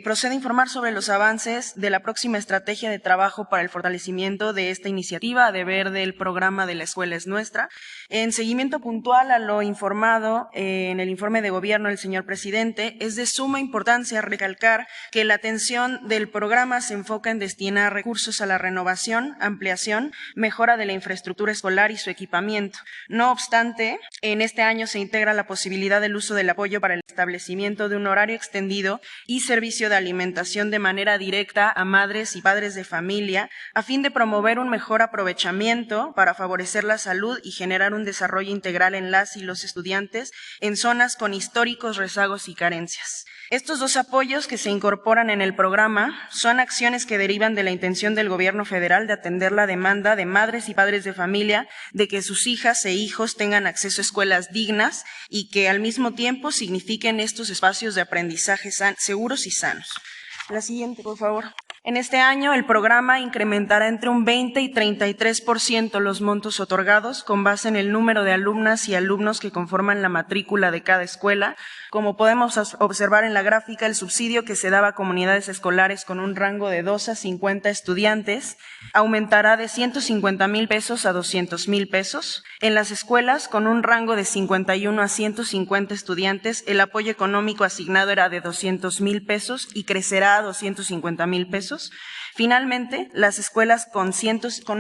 procedo a informar sobre los avances de la próxima estrategia de trabajo para el fortalecimiento de esta iniciativa a deber del programa de La Escuela es Nuestra. En seguimiento puntual a lo informado en el informe de gobierno del señor presidente, es de suma importancia recalcar que la atención del programa se enfoca en destinar recursos a la renovación, ampliación, mejora de la infraestructura escolar y su equipamiento. No obstante, en este año se integra la posibilidad del uso del apoyo para el establecimiento de un horario extendido y servicio de alimentación de manera directa a madres y padres de familia, a fin de promover un mejor aprovechamiento para favorecer la salud y generar un desarrollo integral en las y los estudiantes en zonas con históricos rezagos y carencias. Estos dos apoyos que se incorporan en el programa son acciones que derivan de la intención del gobierno federal de atender la demanda de madres y padres de familia de que sus hijas e hijos tengan acceso a escuelas dignas y que al mismo tiempo signifiquen estos espacios de aprendizaje seguros y sanos. La siguiente, por favor. En este año, el programa incrementará entre un 20 y 33% los montos otorgados con base en el número de alumnas y alumnos que conforman la matrícula de cada escuela. Como podemos observar en la gráfica, el subsidio que se daba a comunidades escolares con un rango de 2 a 50 estudiantes aumentará de 150,000 pesos a 200,000 pesos. En las escuelas con un rango de 51 a 150 estudiantes, el apoyo económico asignado era de 200,000 pesos y crecerá a 250,000 pesos. Finalmente, las escuelas con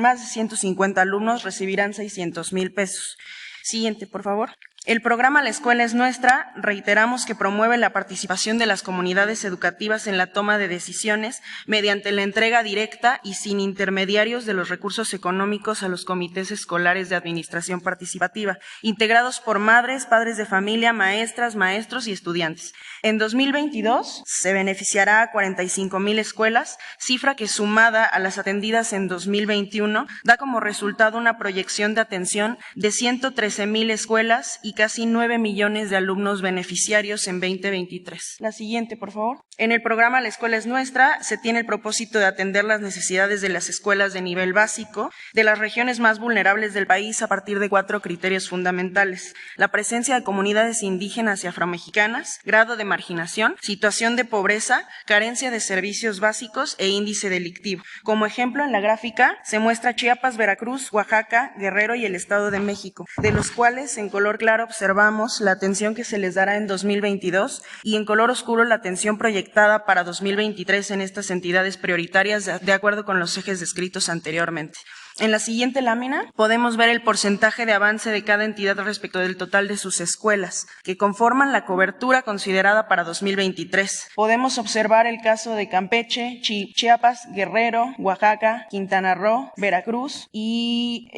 más de 150 alumnos recibirán 600,000 pesos. Siguiente, por favor. El programa La Escuela es Nuestra, reiteramos que promueve la participación de las comunidades educativas en la toma de decisiones mediante la entrega directa y sin intermediarios de los recursos económicos a los comités escolares de administración participativa, integrados por madres, padres de familia, maestras, maestros y estudiantes. En 2022 se beneficiará a 45,000 escuelas, cifra que sumada a las atendidas en 2021 da como resultado una proyección de atención de 113,000 escuelas y casi 9 millones de alumnos beneficiarios en 2023. La siguiente, por favor. En el programa La Escuela es Nuestra se tiene el propósito de atender las necesidades de las escuelas de nivel básico de las regiones más vulnerables del país a partir de 4 criterios fundamentales: la presencia de comunidades indígenas y afromexicanas, grado de marginación, situación de pobreza, carencia de servicios básicos e índice delictivo. Como ejemplo, en la gráfica se muestra Chiapas, Veracruz, Oaxaca, Guerrero y el Estado de México, de los cuales en color claro observamos la atención que se les dará en 2022 y en color oscuro la atención proyectada para 2023 en estas entidades prioritarias de acuerdo con los ejes descritos anteriormente. En la siguiente lámina podemos ver el porcentaje de avance de cada entidad respecto del total de sus escuelas, que conforman la cobertura considerada para 2023. Podemos observar el caso de Campeche, Chiapas, Guerrero, Oaxaca, Quintana Roo, Veracruz y,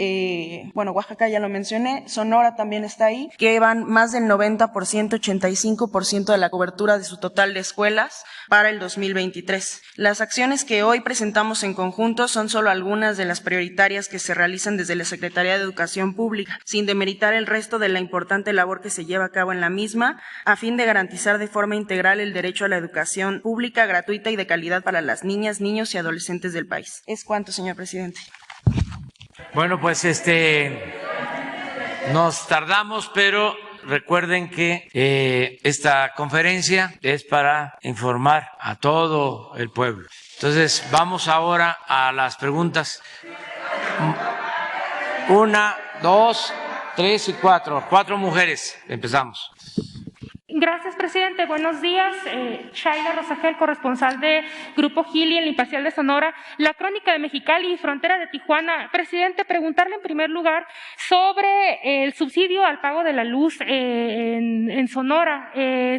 Oaxaca ya lo mencioné, Sonora también está ahí, que van más del 90%, 85% de la cobertura de su total de escuelas para el 2023. Las acciones que hoy presentamos en conjunto son solo algunas de las prioritarias que se realizan desde la Secretaría de Educación Pública, sin demeritar el resto de la importante labor que se lleva a cabo en la misma, a fin de garantizar de forma integral el derecho a la educación pública, gratuita y de calidad para las niñas, niños y adolescentes del país. Es cuanto, señor presidente. Bueno, pues nos tardamos, pero recuerden que esta conferencia es para informar a todo el pueblo. Entonces, vamos ahora a las preguntas. 1, 2, 3 y 4. 4 mujeres. Empezamos. Gracias, presidente. Buenos días. Shaila Rosagel, corresponsal de Grupo Gili en la Imparcial de Sonora. La Crónica de Mexicali y Frontera de Tijuana. Presidente, preguntarle en primer lugar sobre el subsidio al pago de la luz en Sonora.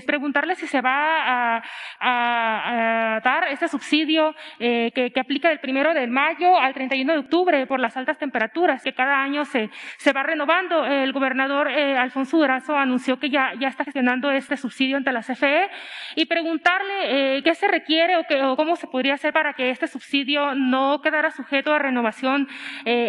Preguntarle si se va a dar este subsidio que aplica del 1 de mayo al 31 de octubre por las altas temperaturas, que cada año se va renovando. El gobernador Alfonso Durazo anunció que ya está gestionando este subsidio ante la CFE, y preguntarle qué se requiere o cómo se podría hacer para que este subsidio no quedara sujeto a renovación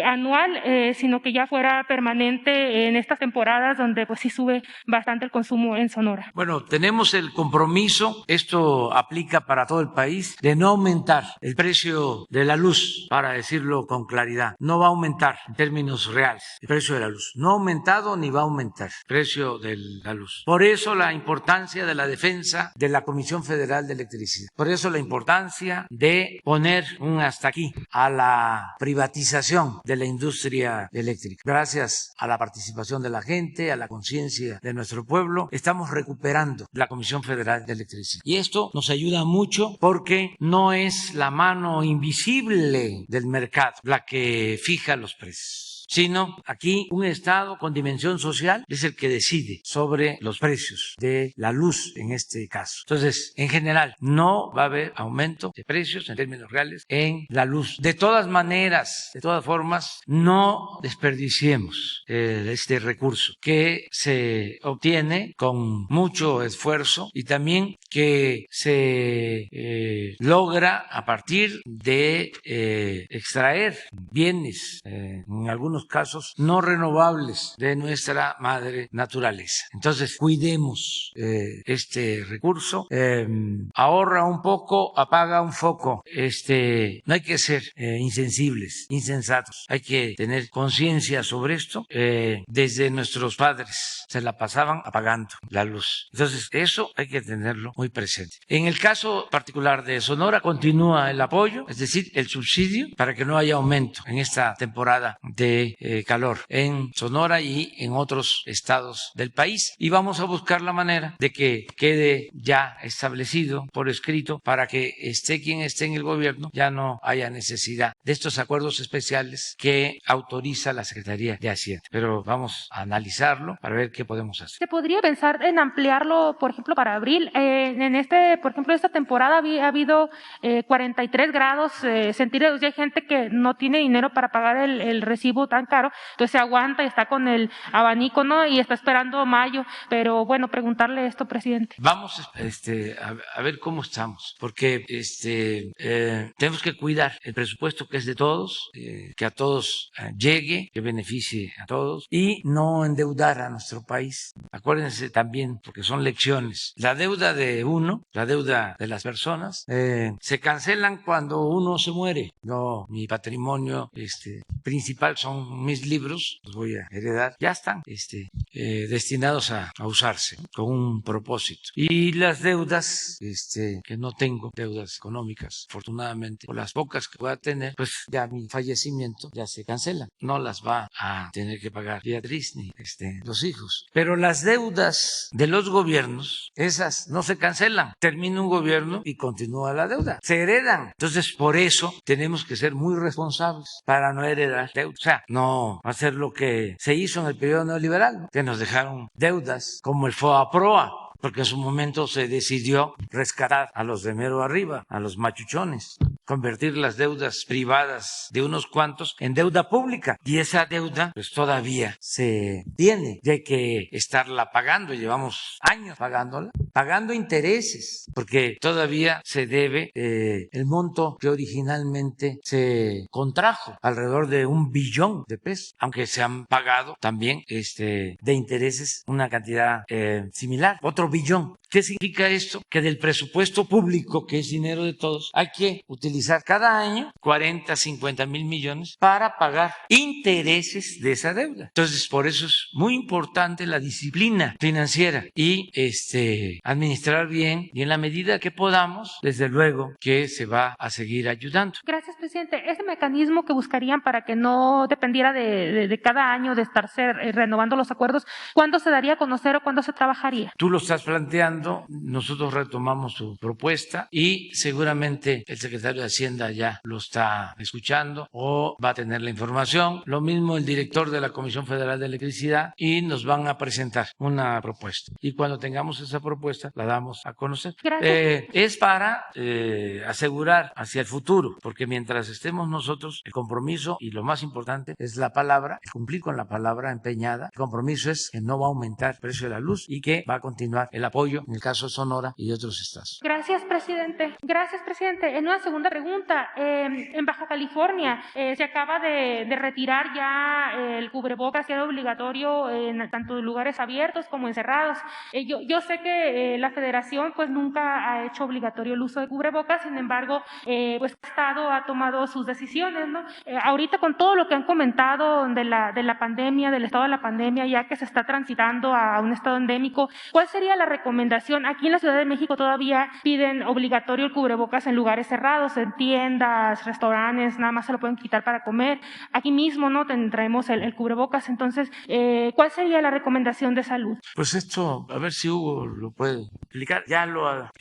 anual, sino que ya fuera permanente en estas temporadas donde pues sí sube bastante el consumo en Sonora. Bueno, tenemos el compromiso, esto aplica para todo el país, de no aumentar el precio de la luz, para decirlo con claridad. No va a aumentar en términos reales el precio de la luz. No ha aumentado ni va a aumentar el precio de la luz. Por eso la importancia de la defensa de la Comisión Federal de Electricidad. Por eso la importancia de poner un hasta aquí a la privatización de la industria eléctrica. Gracias a la participación de la gente, a la conciencia de nuestro pueblo, estamos recuperando la Comisión Federal de Electricidad. Y esto nos ayuda mucho porque no es la mano invisible del mercado la que fija los precios, sino aquí un Estado con dimensión social es el que decide sobre los precios de la luz en este caso. Entonces, en general, no va a haber aumento de precios en términos reales en la luz. De todas maneras, de todas formas, no desperdiciemos este recurso que se obtiene con mucho esfuerzo y también que se logra a partir de extraer bienes, en algunos algunos casos no renovables de nuestra madre naturaleza. Entonces, cuidemos este recurso, ahorra un poco, apaga un foco. No hay que ser insensibles, insensatos. Hay que tener conciencia sobre esto. Desde nuestros padres se la pasaban apagando la luz. Entonces, eso hay que tenerlo muy presente. En el caso particular de Sonora, continúa el apoyo, es decir, el subsidio, para que no haya aumento en esta temporada de calor en Sonora y en otros estados del país. Y vamos a buscar la manera de que quede ya establecido por escrito para que esté quien esté en el gobierno, ya no haya necesidad de estos acuerdos especiales que autoriza la Secretaría de Hacienda. Pero vamos a analizarlo para ver qué podemos hacer. ¿Se podría pensar en ampliarlo, por ejemplo, para abril? Por ejemplo, esta temporada ha habido 43 grados centígrados y hay gente que no tiene dinero para pagar el recibo tan caro, entonces se aguanta y está con el abanico, ¿no? Y está esperando mayo, pero bueno, preguntarle esto, presidente. Vamos a ver cómo estamos, porque tenemos que cuidar el presupuesto que es de todos, que a todos llegue, que beneficie a todos y no endeudar a nuestro país. Acuérdense también, porque son lecciones, la deuda de uno, la deuda de las personas, se cancelan cuando uno se muere. No, mi patrimonio principal son mis libros, los voy a heredar, ya están destinados a usarse con un propósito. Y las deudas, que no tengo, deudas económicas, afortunadamente, por las pocas que pueda tener, pues ya mi fallecimiento ya se cancela. No las va a tener que pagar Beatriz ni los hijos. Pero las deudas de los gobiernos, esas no se cancelan. Termina un gobierno y continúa la deuda. Se heredan. Entonces, por eso tenemos que ser muy responsables para no heredar deuda. O sea, no hacer lo que se hizo en el periodo neoliberal, ¿no? Que nos dejaron deudas como el FOAPROA, porque en su momento se decidió rescatar a los de mero arriba, a los machuchones, convertir las deudas privadas de unos cuantos en deuda pública. Y esa deuda pues todavía se tiene y hay que estarla pagando. Llevamos años pagándola, pagando intereses, porque todavía se debe el monto que originalmente se contrajo, alrededor de 1 billón de pesos, aunque se han pagado también de intereses una cantidad similar, otro billón. ¿Qué significa esto? Que del presupuesto público, que es dinero de todos, hay que utilizar cada año 40, 50 mil millones para pagar intereses de esa deuda. Entonces, por eso es muy importante la disciplina financiera y administrar bien y en la medida que podamos, desde luego que se va a seguir ayudando. Gracias, presidente. Ese mecanismo que buscarían para que no dependiera de cada año de estarse renovando los acuerdos, ¿cuándo se daría a conocer o cuándo se trabajaría? Tú lo estás planteando, nosotros retomamos su propuesta y seguramente el secretario de Hacienda ya lo está escuchando o va a tener la información. Lo mismo el director de la Comisión Federal de Electricidad y nos van a presentar una propuesta. Y cuando tengamos esa propuesta la damos a conocer. Es para asegurar hacia el futuro, porque mientras estemos nosotros, el compromiso y lo más importante es la palabra, cumplir con la palabra empeñada. El compromiso es que no va a aumentar el precio de la luz y que va a continuar el apoyo en el caso de Sonora y de otros estados. Gracias, presidente. Gracias, presidente. En una segunda pregunta, en Baja California se acaba de retirar ya el cubrebocas, que era obligatorio en tanto en lugares abiertos como encerrados. Yo sé que la federación pues nunca ha hecho obligatorio el uso de cubrebocas, sin embargo, pues el Estado ha tomado sus decisiones, ¿no? Ahorita con todo lo que han comentado de la pandemia, del estado de la pandemia, ya que se está transitando a un estado endémico, ¿cuál sería la recomendación? Aquí en la Ciudad de México todavía piden obligatorio el cubrebocas en lugares cerrados, en tiendas, restaurantes, nada más se lo pueden quitar para comer. Aquí mismo no traemos el cubrebocas, entonces, ¿cuál sería la recomendación de salud? Pues esto, a ver si Hugo lo puede explicar, ya lo ha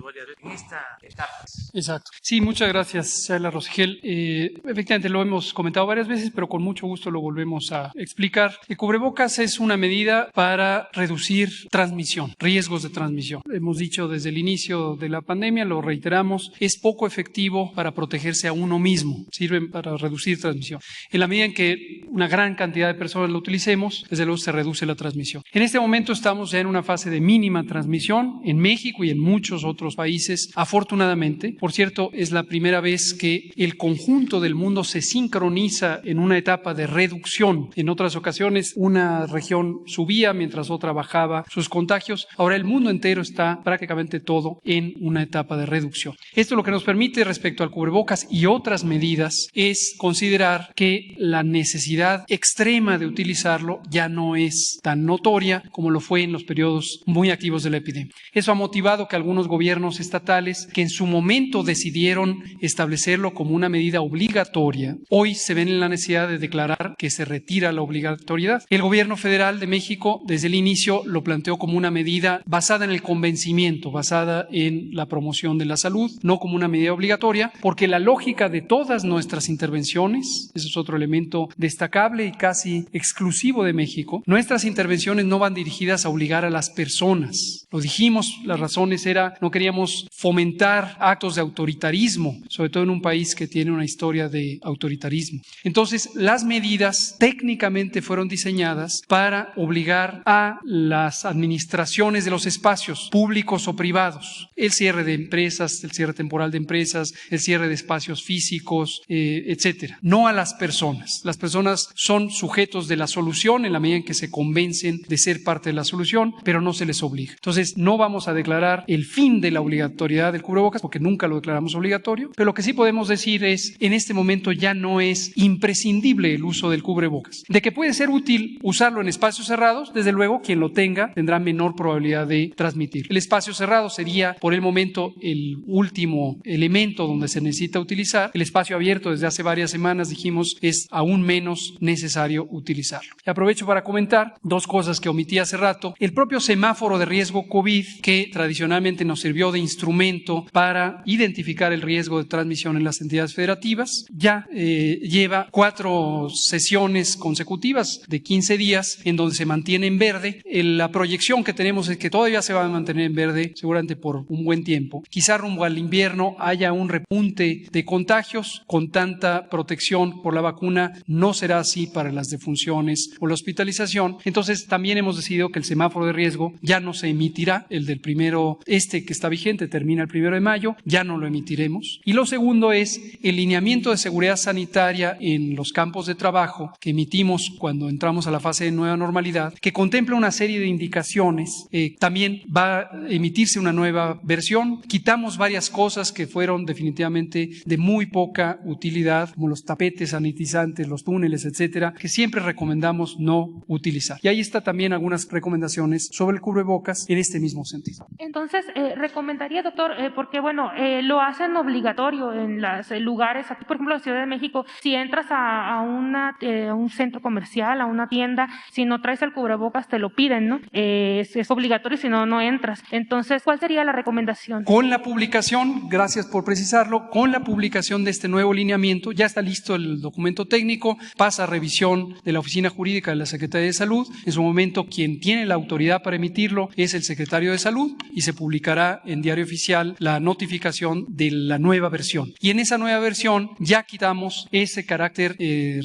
en esta etapa. Exacto. Sí, muchas gracias, Shayla Rosagel. Efectivamente, lo hemos comentado varias veces, pero con mucho gusto lo volvemos a explicar. El cubrebocas es una medida para reducir transmisión, riesgos de transmisión. hemos dicho desde el inicio de la pandemia, lo reiteramos, es poco efectivo para protegerse a uno mismo, sirve para reducir transmisión. En la medida en que una gran cantidad de personas lo utilicemos, desde luego se reduce la transmisión. En este momento estamos ya en una fase de mínima transmisión en México y en muchos otros países, afortunadamente. Por cierto, es la primera vez que el conjunto del mundo se sincroniza en una etapa de reducción. En otras ocasiones, una región subía mientras otra bajaba sus contagios. Ahora el mundo entero está prácticamente todo en una etapa de reducción. Esto lo que nos permite respecto al cubrebocas y otras medidas es considerar que la necesidad extrema de utilizarlo ya no es tan notoria como lo fue en los periodos muy activos de la epidemia. Eso ha motivado que algunos gobiernos estatales que en su momento decidieron establecerlo como una medida obligatoria, hoy se ven en la necesidad de declarar que se retira la obligatoriedad. El gobierno federal de México desde el inicio lo planteó como una medida basada en el convencimiento, basada en la promoción de la salud, no como una medida obligatoria, porque la lógica de todas nuestras intervenciones, ese es otro elemento destacable y casi exclusivo de México, nuestras intervenciones no van dirigidas a obligar a las personas. Lo dijimos, las razones era, no queríamos fomentar actos de autoritarismo, sobre todo en un país que tiene una historia de autoritarismo. Entonces, las medidas técnicamente fueron diseñadas para obligar a las administraciones de los espacios públicos o privados, el cierre de empresas, el cierre temporal de empresas, el cierre de espacios físicos, etcétera. No a las personas. Las personas son sujetos de la solución en la medida en que se convencen de ser parte de la solución, pero no se les obliga. Entonces, no vamos a declarar el fin de la obligatoriedad del cubrebocas porque nunca lo declaramos obligatorio, pero lo que sí podemos decir es, en este momento ya no es imprescindible el uso del cubrebocas. De que puede ser útil usarlo en espacios cerrados, desde luego quien lo tenga tendrá menor probabilidad de transmitir. El espacio cerrado sería por el momento el último elemento donde se necesita utilizar. El espacio abierto desde hace varias semanas dijimos es aún menos necesario utilizarlo. Y aprovecho para comentar dos cosas que omití hace rato. El propio semáforo de riesgo COVID, que tradicionalmente nos sirvió de instrumento para identificar el riesgo de transmisión en las entidades federativas, ya lleva 4 sesiones consecutivas de 15 días en donde se mantiene en verde. La proyección que tenemos es que todavía se va a mantener en verde seguramente por un buen tiempo. Quizá rumbo al invierno haya un repunte de contagios. Con tanta protección por la vacuna no será así para las defunciones o la hospitalización. Entonces también hemos decidido que el semáforo de riesgo ya no se emitirá. El del primero, que está vigente, termina el 1 de mayo, ya no lo emitiremos. Y lo segundo es el lineamiento de seguridad sanitaria en los campos de trabajo que emitimos cuando entramos a la fase de nueva normalidad, que contempla una serie de indicaciones. También va a emitirse una nueva versión. Quitamos varias cosas que fueron definitivamente de muy poca utilidad, como los tapetes sanitizantes, los túneles, etcétera, que siempre recomendamos no utilizar. Y ahí está también algunas recomendaciones sobre el cubrebocas en este mismo sentido. Entonces, recomendaría, doctor, porque bueno, lo hacen obligatorio en los lugares, aquí por ejemplo en la Ciudad de México, si entras a un centro comercial, a una tienda, si no traes el cubrebocas te lo piden, ¿no? Es obligatorio, si no, no entras. Entonces, ¿cuál sería la recomendación? Con la publicación, gracias por precisarlo, con la publicación de este nuevo lineamiento, ya está listo el documento técnico, pasa a revisión de la Oficina Jurídica de la Secretaría de Salud. En su momento, quien tiene la autoridad para emitirlo es el Secretario de Salud y se publicará en Diario Oficial la notificación de la nueva versión. Y en esa nueva versión ya quitamos ese carácter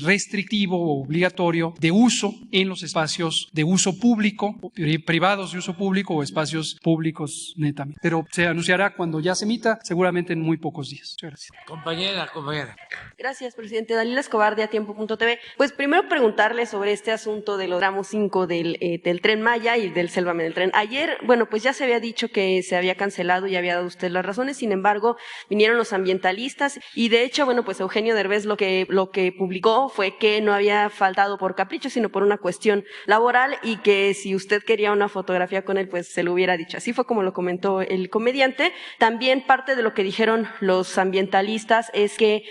restrictivo o obligatorio de uso en los espacios de uso público, privados de uso público o espacios públicos netamente. Pero se anunciará cuando ya se emita, seguramente en muy pocos días. Muchas gracias. Compañera. Gracias, presidente. Daniela Escobar de Atiempo.tv. Pues primero preguntarle sobre este asunto de los tramos 5 del Tren Maya y del Sélvame del Tren. Ayer, bueno, pues ya se había dicho que se había cancelado y había dado usted las razones, sin embargo, vinieron los ambientalistas y de hecho, bueno, pues Eugenio Derbez lo que publicó fue que no había faltado por capricho, sino por una cuestión laboral y que si usted quería una fotografía con él, pues se lo hubiera dicho. Así fue como lo comentó el comediante. También parte de lo que dijeron los ambientalistas es que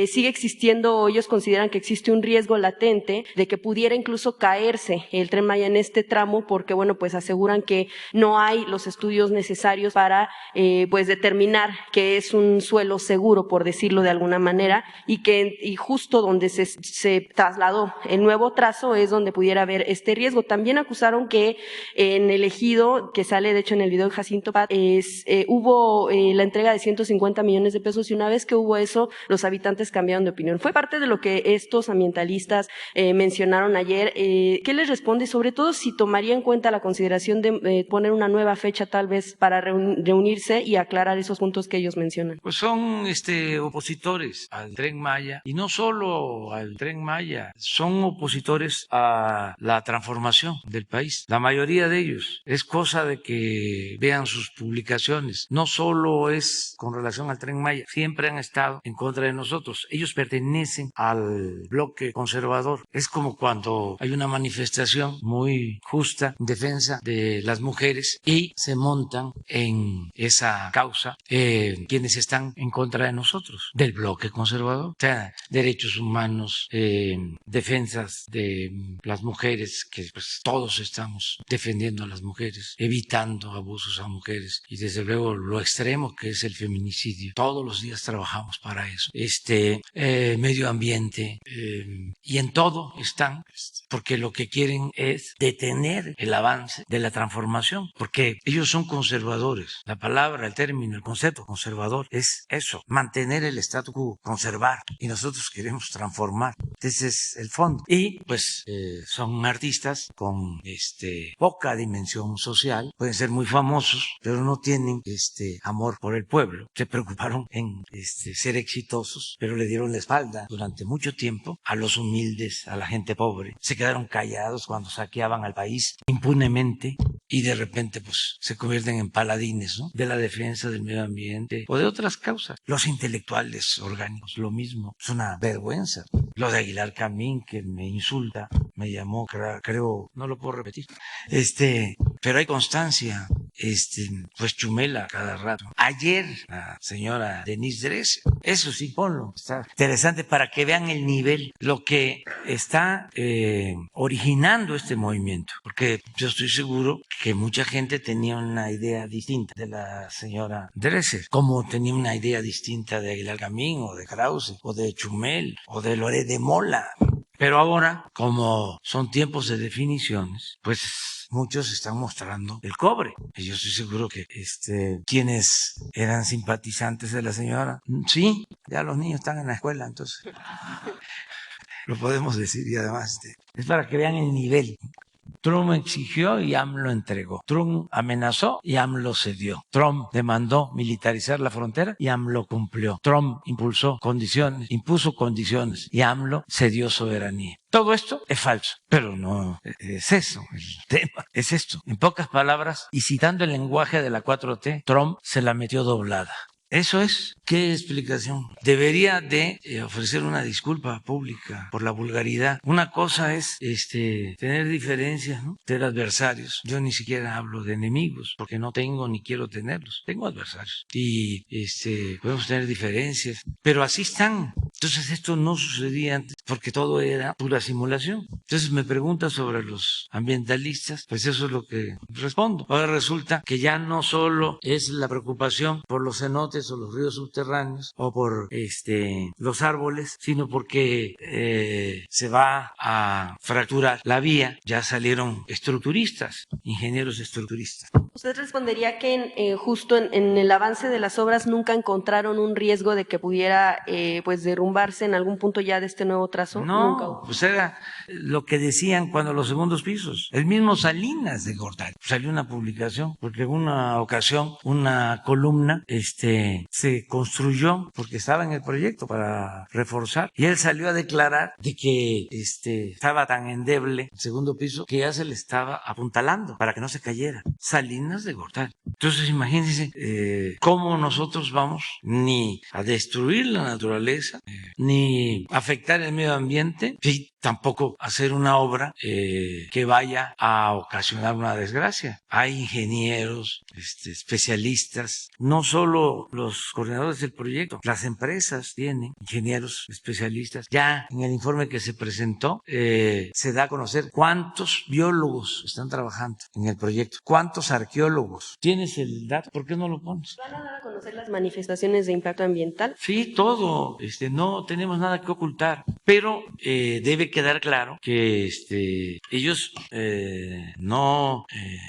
sigue existiendo, ellos consideran que existe un riesgo latente de que pudiera incluso caerse el Tren Maya en este tramo porque, bueno, pues aseguran que no hay los estudios necesarios para pues determinar que es un suelo seguro, por decirlo de alguna manera, y justo donde se trasladó el nuevo trazo es donde pudiera haber este riesgo. También acusaron que en el ejido que sale sale de hecho en el video de Jacinto Pat, hubo la entrega de 150 millones de pesos y una vez que hubo eso, los habitantes cambiaron de opinión. Fue parte de lo que estos ambientalistas mencionaron ayer. ¿Qué les responde? Sobre todo si tomaría en cuenta la consideración de poner una nueva fecha tal vez para reunirse y aclarar esos puntos que ellos mencionan. Pues son opositores al Tren Maya y no solo al Tren Maya, son opositores a la transformación del país. La mayoría de ellos. Es cosa de que vean sus publicaciones. No solo es con relación al Tren Maya, siempre han estado en contra de nosotros. Ellos pertenecen al bloque conservador. Es como cuando hay una manifestación muy justa en defensa de las mujeres y se montan en esa causa quienes están en contra de nosotros, del bloque conservador. O sea, derechos humanos, defensas de las mujeres, que pues todos estamos defendiendo a las mujeres, evitando abusos a mujeres y desde luego lo extremo que es el feminicidio. Todos los días trabajamos para eso. Medio ambiente y en todo están, porque lo que quieren es detener el avance de la transformación, porque ellos son conservadores. La palabra, el término, el concepto conservador es eso, mantener el statu quo, conservar, y nosotros queremos transformar. Ese es el fondo. Y pues son artistas con poca dimensión social, pueden ser muy famosos, pero no tienen amor por el pueblo. Se preocuparon en ser exitosos, pero le dieron la espalda durante mucho tiempo a los humildes, a la gente pobre. Se quedaron callados cuando saqueaban al país impunemente y de repente pues se convierten en paladines, ¿no?, de la defensa del medio ambiente o de otras causas. Los intelectuales orgánicos, lo mismo. Es una vergüenza. Lo de Aguilar Camín, que me insulta, me llamó, creo, no lo puedo repetir. Pero hay constancia. Pues Chumela cada rato. Ayer la señora Denise Dresser, eso sí, ponlo, está interesante para que vean el nivel, lo que está originando este movimiento, porque yo estoy seguro que mucha gente tenía una idea distinta de la señora Dresser, como tenía una idea distinta de Aguilar Camín o de Krause o de Chumel o de Loret de Mola. Pero ahora, como son tiempos de definiciones, pues muchos están mostrando el cobre. Y yo estoy seguro que quienes eran simpatizantes de la señora, sí, ya los niños están en la escuela, entonces lo podemos decir. Y además es para que vean el nivel. Trump exigió y AMLO entregó. Trump amenazó y AMLO cedió. Trump demandó militarizar la frontera y AMLO cumplió. Trump impuso condiciones y AMLO cedió soberanía. Todo esto es falso, pero no es eso. El tema es esto. En pocas palabras, y citando el lenguaje de la 4T, Trump se la metió doblada. Eso es. ¿Qué explicación? Debería de ofrecer una disculpa pública por la vulgaridad. Una cosa es tener diferencias, ¿no?, ser adversarios. Yo ni siquiera hablo de enemigos, porque no tengo ni quiero tenerlos. Tengo adversarios. Y podemos tener diferencias, pero así están. Entonces esto no sucedía antes, porque todo era pura simulación. Entonces me pregunta sobre los ambientalistas, pues eso es lo que respondo. Ahora resulta que ya no solo es la preocupación por los cenotes o los ríos subterráneos o por los árboles, sino porque se va a fracturar la vía. Ya salieron estructuristas, ingenieros estructuristas. ¿Usted respondería que justo en el avance de las obras nunca encontraron un riesgo de que pudiera pues derrumbarse en algún punto ya de este nuevo trazo? No, nunca. Pues era lo que decían cuando los segundos pisos. El mismo Salinas de Gortari salió una publicación, porque en una ocasión una columna se construyó porque estaba en el proyecto para reforzar, y él salió a declarar de que estaba tan endeble el segundo piso que ya se le estaba apuntalando para que no se cayera. Salinas de Gortari. Entonces imagínense cómo nosotros vamos ni a destruir la naturaleza, ni afectar el medio ambiente, y tampoco hacer una obra que vaya a ocasionar una desgracia. Hay ingenieros, especialistas, no solo los coordinadores del proyecto, las empresas tienen ingenieros especialistas. Ya en el informe que se presentó se da a conocer cuántos biólogos están trabajando en el proyecto, cuántos arqueólogos. Tiene tienes el dato, ¿por qué no lo pones? ¿Van a dar a conocer las manifestaciones de impacto ambiental? Sí, todo. No tenemos nada que ocultar, pero debe quedar claro que ellos no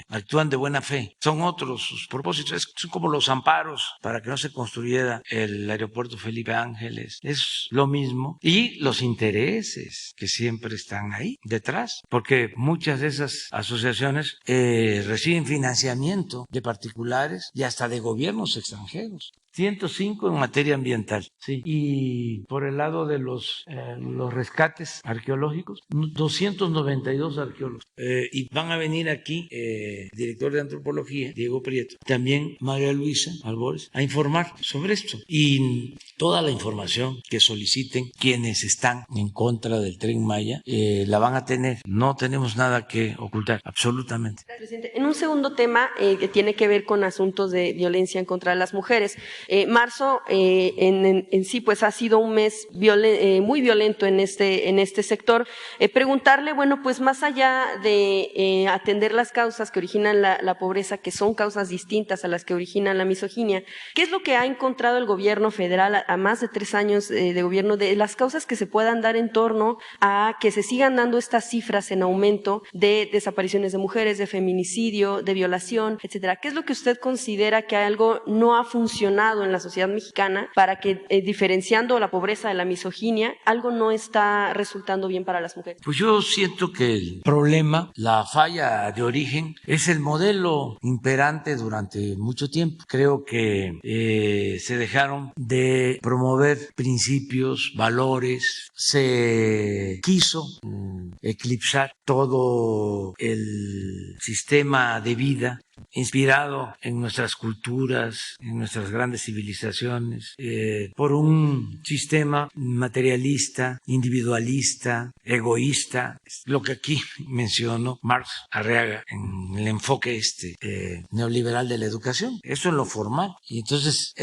actúan de buena fe. Son otros sus propósitos. Son como los amparos para que no se construyera el aeropuerto Felipe Ángeles. Es lo mismo. Y los intereses que siempre están ahí detrás, porque muchas de esas asociaciones reciben financiamiento de particulares y hasta de gobiernos extranjeros. 105 en materia ambiental, sí. Y por el lado de los rescates arqueológicos, 292 arqueólogos. Y van a venir aquí, director de antropología, Diego Prieto, también María Luisa Albores, a informar sobre esto. Y toda la información que soliciten quienes están en contra del Tren Maya, la van a tener. No tenemos nada que ocultar, absolutamente. Gracias, presidente. En un segundo tema que tiene que ver con asuntos de violencia en contra de las mujeres. Marzo en sí pues ha sido un mes muy violento en este sector. Preguntarle, bueno, pues más allá de atender las causas que originan la pobreza, que son causas distintas a las que originan la misoginia, ¿qué es lo que ha encontrado el gobierno federal a más de 3 años de gobierno de las causas que se puedan dar en torno a que se sigan dando estas cifras en aumento de desapariciones de mujeres, de feminicidio, de violación, etcétera? ¿Qué es lo que usted considera que algo no ha funcionado en la sociedad mexicana para que, diferenciando la pobreza de la misoginia, algo no está resultando bien para las mujeres? Pues yo siento que el problema, la falla de origen, es el modelo imperante durante mucho tiempo. Creo que se dejaron de promover principios, valores, se quiso eclipsar todo el sistema de vida inspirado en nuestras culturas, en nuestras grandes civilizaciones, por un sistema materialista, individualista, egoísta, lo que aquí mencionó Marx Arriaga en el enfoque neoliberal de la educación. Eso en lo formal. Y entonces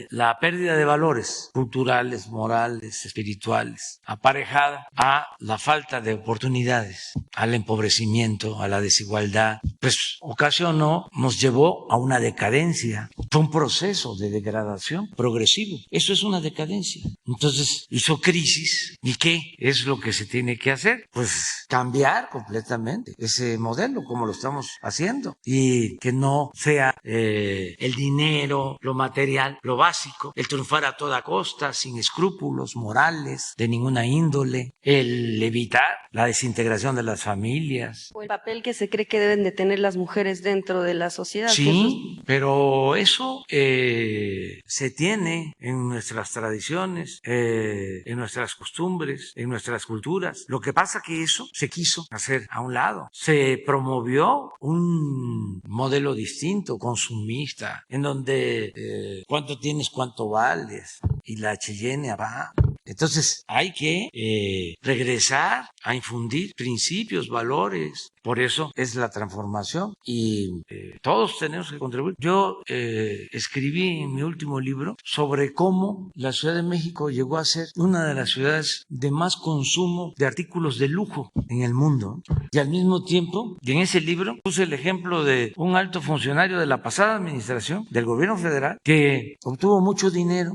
la pérdida de valores culturales, morales, espirituales, aparejada a la falta de oportunidades, al empobrecimiento, a la desigualdad, pues ocasionó, nos llevó a una decadencia. Fue un proceso de degradación progresivo. Eso es una decadencia. Entonces hizo crisis. ¿Y qué es lo que se tiene que hacer? Pues cambiar completamente ese modelo como lo estamos haciendo, y que no sea el dinero, lo material, lo básico, el triunfar a toda costa, sin escrúpulos morales de ninguna índole, el evitar la desintegración de las familias. O el papel que se cree que deben de tener las mujeres dentro de la sociedad. Sí, pero eso se tiene en nuestras tradiciones, en nuestras costumbres, en nuestras culturas. Lo que pasa que eso se quiso hacer a un lado. Se promovió un modelo distinto, consumista, en donde cuánto tienes, cuánto vales, y la Cheyenne va. Entonces hay que regresar a infundir principios, valores. Por eso es la transformación, y todos tenemos que contribuir. Yo escribí en mi último libro sobre cómo la Ciudad de México llegó a ser una de las ciudades de más consumo de artículos de lujo en el mundo. Y al mismo tiempo, y en ese libro puse el ejemplo de un alto funcionario de la pasada administración del gobierno federal que obtuvo mucho dinero.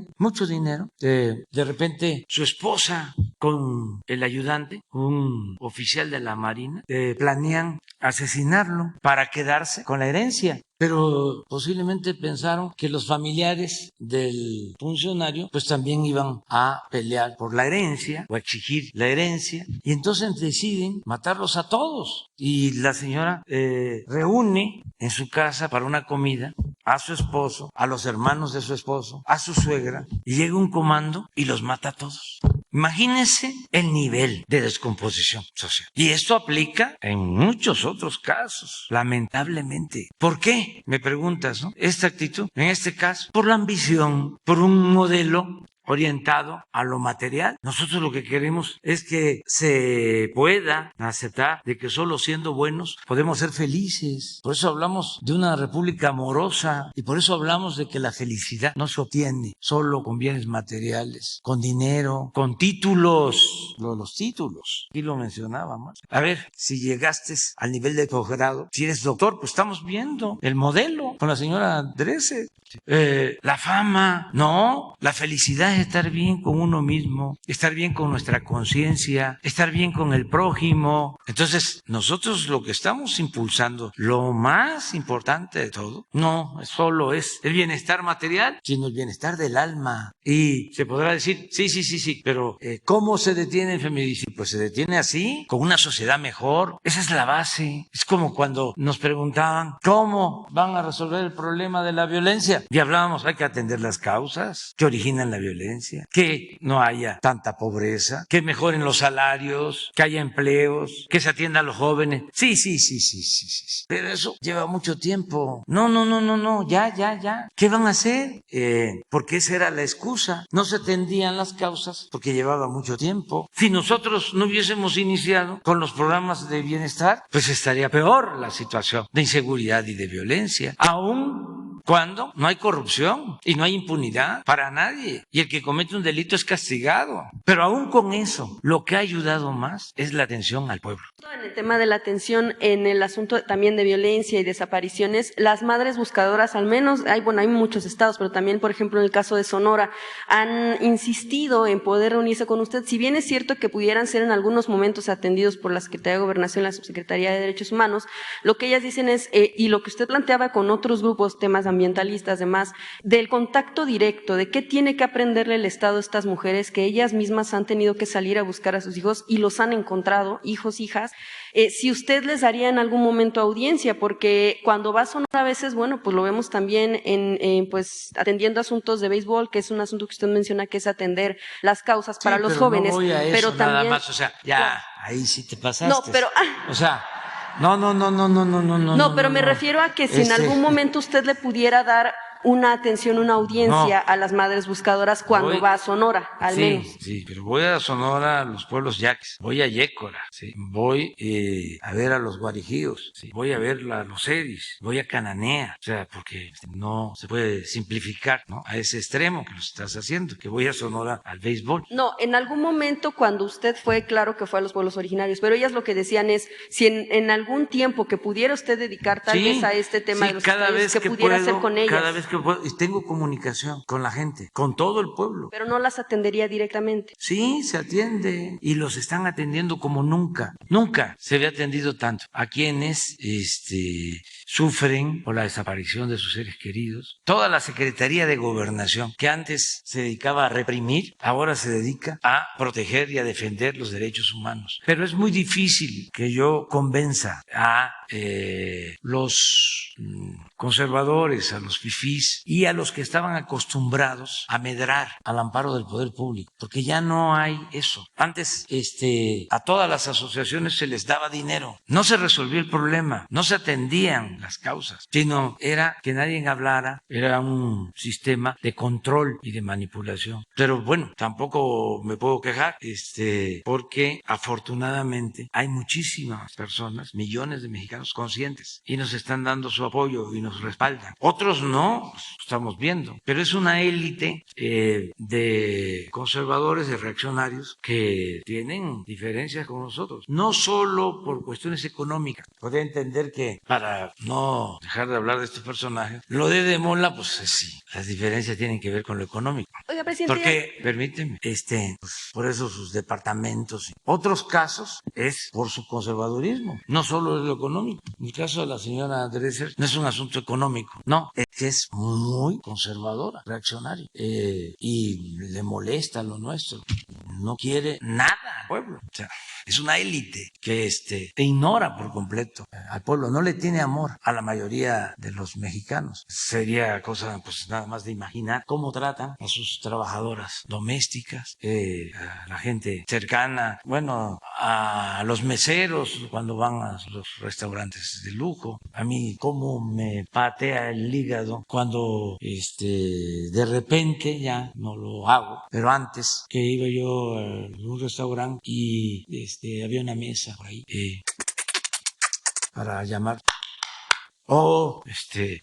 De repente su esposa con el ayudante, un oficial de la Marina, planean asesinarlo para quedarse con la herencia. Pero posiblemente pensaron que los familiares del funcionario pues también iban a pelear por la herencia o a exigir la herencia, y entonces deciden matarlos a todos. Y la señora reúne en su casa para una comida a su esposo, a los hermanos de su esposo, a su suegra, y llega un comando y los mata a todos. Imagínense el nivel de descomposición social. Y esto aplica en muchos otros casos, lamentablemente. ¿Por qué? Me preguntas, ¿no? Esta actitud, en este caso, por la ambición, por un modelo orientado a lo material. Nosotros lo que queremos es que se pueda aceptar de que solo siendo buenos podemos ser felices. Por eso hablamos de una república amorosa y por eso hablamos de que la felicidad no se obtiene solo con bienes materiales, con dinero, con títulos. Los títulos, aquí lo mencionábamos. A ver, si llegaste al nivel de posgrado, si eres doctor, pues estamos viendo el modelo con la señora Dresser. La fama, no, la felicidad es estar bien con uno mismo, estar bien con nuestra conciencia, estar bien con el prójimo. Entonces, nosotros lo que estamos impulsando, lo más importante de todo, no solo es el bienestar material, sino el bienestar del alma. Y se podrá decir, sí, pero ¿cómo se detiene el feminicidio? Pues se detiene así, con una sociedad mejor. Esa es la base. Es como cuando nos preguntaban, ¿cómo van a resolver el problema de la violencia? Y hablábamos, hay que atender las causas que originan la violencia, que no haya tanta pobreza, que mejoren los salarios, que haya empleos, que se atienda a los jóvenes. Sí. Pero eso lleva mucho tiempo. No, ya. ¿Qué van a hacer? Porque esa era la excusa. No se atendían las causas porque llevaba mucho tiempo. Si nosotros no hubiésemos iniciado con los programas de bienestar, pues estaría peor la situación de inseguridad y de violencia. Aún cuando no hay corrupción y no hay impunidad para nadie. Y el que comete un delito es castigado. Pero aún con eso, lo que ha ayudado más es la atención al pueblo. En el tema de la atención, en el asunto también de violencia y desapariciones, las madres buscadoras, al menos, hay muchos estados, pero también, por ejemplo, en el caso de Sonora, han insistido en poder reunirse con usted. Si bien es cierto que pudieran ser en algunos momentos atendidos por la Secretaría de Gobernación, la Subsecretaría de Derechos Humanos, lo que ellas dicen es, y lo que usted planteaba con otros grupos, temas ambientalistas, demás, del contacto directo, de qué tiene que aprenderle el Estado a estas mujeres que ellas mismas han tenido que salir a buscar a sus hijos y los han encontrado, hijos, hijas. Si usted les daría en algún momento audiencia, porque cuando va a Sonora a veces, bueno, pues lo vemos también pues atendiendo asuntos de béisbol, que es un asunto que usted menciona que es atender las causas para los jóvenes. No voy a eso, pero nada también, más, o sea, ya, ahí sí te pasaste. No, pero o sea, no. No, pero me refiero a que si en algún momento usted le pudiera dar una atención, una audiencia a las madres buscadoras cuando va a Sonora, al menos. Sí, pero voy a Sonora, a los pueblos yaquis, voy a Yécora, ¿sí? Voy a ver a los guarijíos, ¿sí? Voy a ver a los edis, voy a Cananea, o sea, porque no se puede simplificar, ¿no? A ese extremo que lo estás haciendo, que voy a Sonora al béisbol. No, en algún momento cuando usted fue, claro que fue a los pueblos originarios, pero ellas lo que decían es, si en algún tiempo que pudiera usted dedicar tal vez a este tema de los estudiantes, que pudiera hacer con ellas. Cada vez que puedo, y tengo comunicación con la gente, con todo el pueblo. Pero no las atendería directamente. Sí, se atiende y los están atendiendo como nunca. Nunca se había atendido tanto a quienes sufren por la desaparición de sus seres queridos. Toda la Secretaría de Gobernación, que antes se dedicaba a reprimir, ahora se dedica a proteger y a defender los derechos humanos. Pero es muy difícil que yo convenza a los conservadores, a los fifís y a los que estaban acostumbrados a medrar al amparo del poder público, porque ya no hay eso. Antes a todas las asociaciones se les daba dinero, no se resolvió el problema, no se atendían las causas, sino era que nadie hablara, era un sistema de control y de manipulación. Pero bueno, tampoco me puedo quejar, porque afortunadamente hay muchísimas personas, millones de mexicanos conscientes y nos están dando su apoyo y nos respaldan. Otros no, estamos viendo, pero es una élite de conservadores, de reaccionarios que tienen diferencias con nosotros, no solo por cuestiones económicas. Podría entender que, para no dejar de hablar de estos personajes, lo de Mola, pues sí, las diferencias tienen que ver con lo económico. Oiga, presidente, porque, permíteme, pues, por eso sus departamentos. Otros casos es por su conservadurismo, no solo es lo económico. En el caso de la señora Dresser no es un asunto económico, no, es que es muy conservadora, reaccionaria, y le molesta lo nuestro, no quiere nada al pueblo. O sea, es una élite que ignora por completo al pueblo, no le tiene amor a la mayoría de los mexicanos. Sería cosa pues nada más de imaginar cómo tratan a sus trabajadoras domésticas, a la gente cercana, bueno, a los meseros cuando van a los restaurantes de lujo. A mí cómo me patea el hígado cuando de repente ya no lo hago, pero antes que iba yo a un restaurante y había una mesa por ahí para llamar. O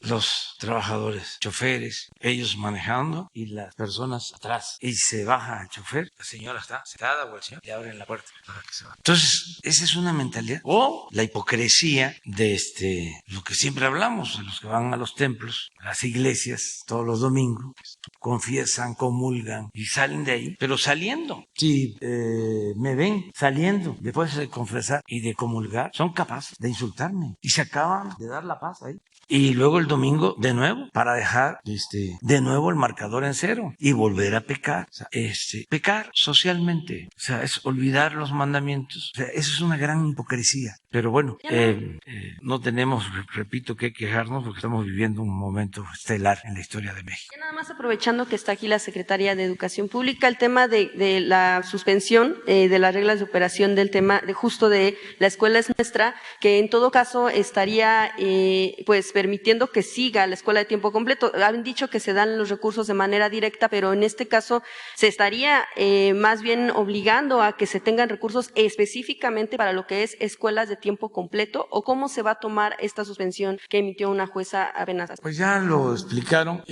los trabajadores, choferes, ellos manejando y las personas atrás. Y se baja el chofer, la señora está sentada o el señor, y abren la puerta para que se vaya. Entonces, esa es una mentalidad. O la hipocresía de lo que siempre hablamos, de los que van a los templos, a las iglesias, todos los domingos, confiesan, comulgan y salen de ahí. Pero saliendo, si me ven saliendo después de confesar y de comulgar, son capaces de insultarme y se acaban de dar la paz ahí. Y luego el domingo de nuevo para dejar de nuevo el marcador en cero y volver a pecar. O sea, pecar socialmente, o sea, es olvidar los mandamientos. O sea, eso es una gran hipocresía. Pero bueno, no tenemos, repito, que quejarnos porque estamos viviendo un momento estelar en la historia de México. Nada más aprovechando que está aquí la Secretaria de Educación Pública, el tema de la suspensión de las reglas de operación del tema de justo de la escuela es nuestra, que en todo caso estaría pues permitiendo que siga la escuela de tiempo completo. Han dicho que se dan los recursos de manera directa, pero en este caso se estaría más bien obligando a que se tengan recursos específicamente para lo que es escuelas de tiempo completo, o cómo se va a tomar esta suspensión que emitió una jueza apenas. Pues ya lo explicaron,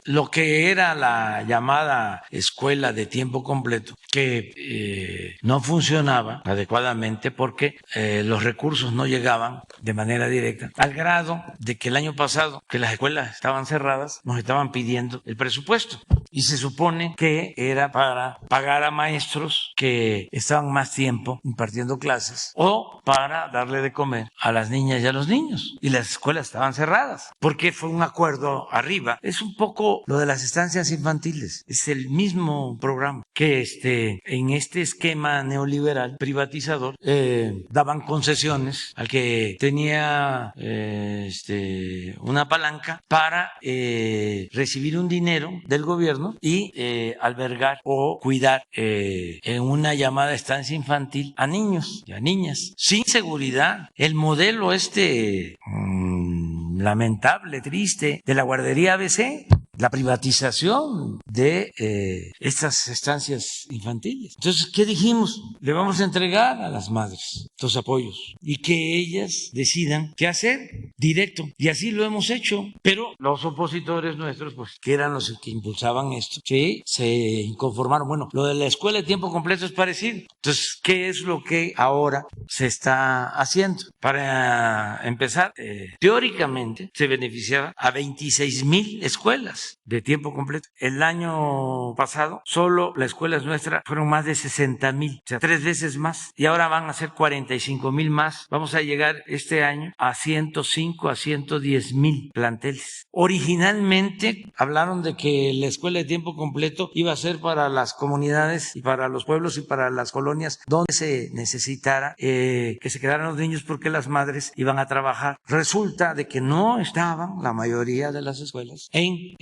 lo que era la llamada escuela de tiempo completo, que no funcionaba adecuadamente porque los recursos no llegaban de manera directa, al grado de que el año pasado, que las escuelas estaban cerradas, nos estaban pidiendo el presupuesto. Y se supone que era para pagar a maestros que estaban más tiempo impartiendo clases o para darle de comer a las niñas y a los niños. Y las escuelas estaban cerradas porque fue un acuerdo arriba. Es un poco lo de las estancias infantiles. Es el mismo programa que en este esquema neoliberal privatizador daban concesiones al que tenía una palanca para recibir un dinero del gobierno y albergar o cuidar en una llamada estancia infantil a niños y a niñas sin seguridad. El modelo lamentable, triste de la guardería ABC, la privatización de estas estancias infantiles. Entonces, ¿qué dijimos? Le vamos a entregar a las madres estos apoyos y que ellas decidan qué hacer directo. Y así lo hemos hecho. Pero los opositores nuestros, pues, que eran los que impulsaban esto, sí, se inconformaron. Bueno, lo de la escuela de tiempo completo es parecido. Entonces, ¿qué es lo que ahora se está haciendo? Para empezar, teóricamente se beneficiaba a 26,000 escuelas de tiempo completo. El año pasado, solo la escuela es nuestra, fueron más de 60,000, o sea, 3 veces más. Y ahora van a ser 45,000 más. Vamos a llegar este año a 105, a 110,000 planteles. Originalmente hablaron de que la escuela de tiempo completo iba a ser para las comunidades y para los pueblos y para las colonias donde se necesitara que se quedaran los niños porque las madres iban a trabajar. Resulta de que no estaban la mayoría de las escuelas en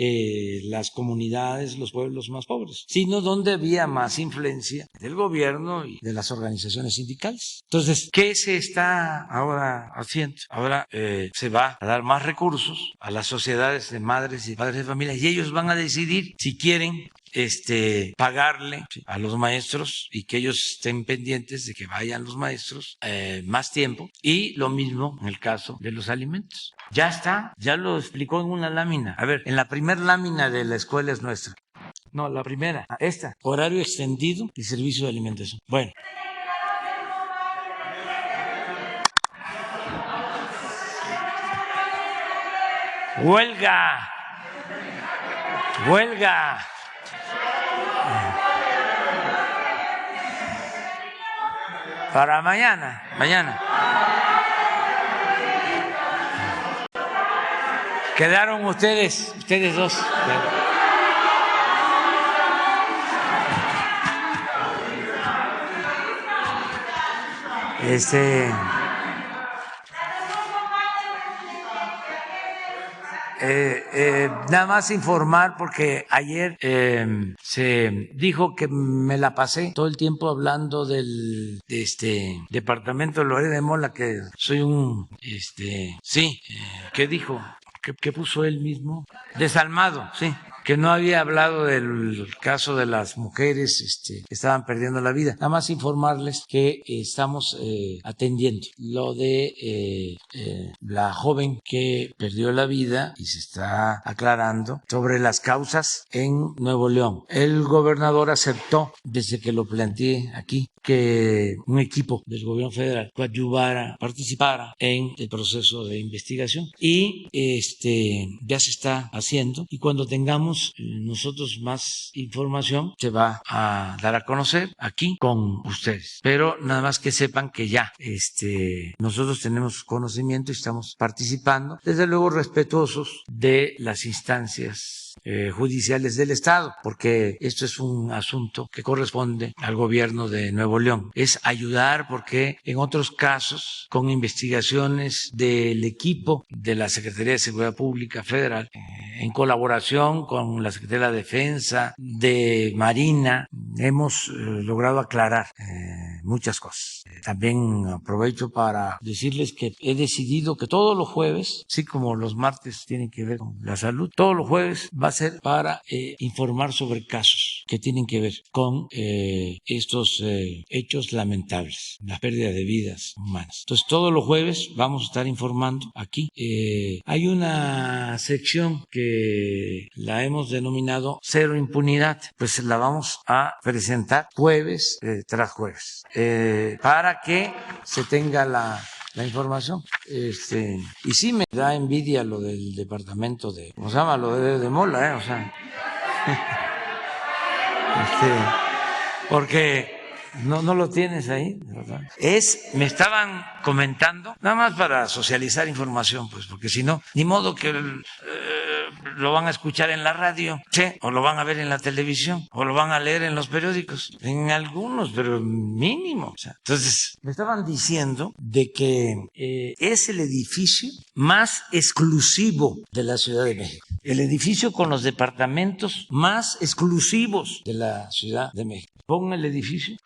las comunidades, los pueblos más pobres, sino donde había más influencia del gobierno y de las organizaciones sindicales. Entonces, ¿qué se está ahora haciendo? Ahora se va a dar más recursos a las sociedades de madres y padres de familia y ellos van a decidir si quieren pagarle a los maestros y que ellos estén pendientes de que vayan los maestros más tiempo, y lo mismo en el caso de los alimentos. Ya está, ya lo explicó en una lámina. A ver, en la primera lámina de la escuela es nuestra. No, la primera, esta, horario extendido y servicio de alimentación. Bueno. Huelga. Huelga. Para mañana. Quedaron ustedes dos. Nada más informar porque ayer se dijo que me la pasé todo el tiempo hablando del departamento de Loret de Mola, que soy un ¿qué dijo? que puso él mismo, desalmado, sí, que no había hablado del caso de las mujeres que estaban perdiendo la vida. Nada más informarles que estamos atendiendo lo de la joven que perdió la vida y se está aclarando sobre las causas en Nuevo León. El gobernador aceptó, desde que lo planteé aquí, que un equipo del gobierno federal participara en el proceso de investigación y ya se está haciendo, y cuando tengamos nosotros más información se va a dar a conocer aquí con ustedes, pero nada más que sepan que ya nosotros tenemos conocimiento y estamos participando, desde luego respetuosos de las instancias judiciales del Estado, porque esto es un asunto que corresponde al gobierno de Nuevo León. Es ayudar porque en otros casos, con investigaciones del equipo de la Secretaría de Seguridad Pública Federal, en colaboración con la Secretaría de la Defensa, de Marina, hemos logrado aclarar muchas cosas. También aprovecho para decirles que he decidido que todos los jueves, así como los martes tienen que ver con la salud, todos los jueves va a ser para informar sobre casos que tienen que ver con estos hechos lamentables, la pérdida de vidas humanas. Entonces todos los jueves vamos a estar informando aquí. Hay una sección que la hemos denominado Cero Impunidad, pues la vamos a presentar jueves tras jueves, para que se tenga la información. Y sí me da envidia lo del departamento de, ¿cómo se llama? Lo de Mola, o sea, porque no lo tienes ahí, ¿verdad? Me estaban comentando, nada más para socializar información, pues, porque si no, ni modo que lo van a escuchar en la radio, ¿sí? O lo van a ver en la televisión, o lo van a leer en los periódicos, en algunos, pero mínimo. O sea, entonces, me estaban diciendo de que es el edificio más exclusivo de la Ciudad de México, el edificio con los departamentos más exclusivos de la Ciudad de México. Pon el edificio.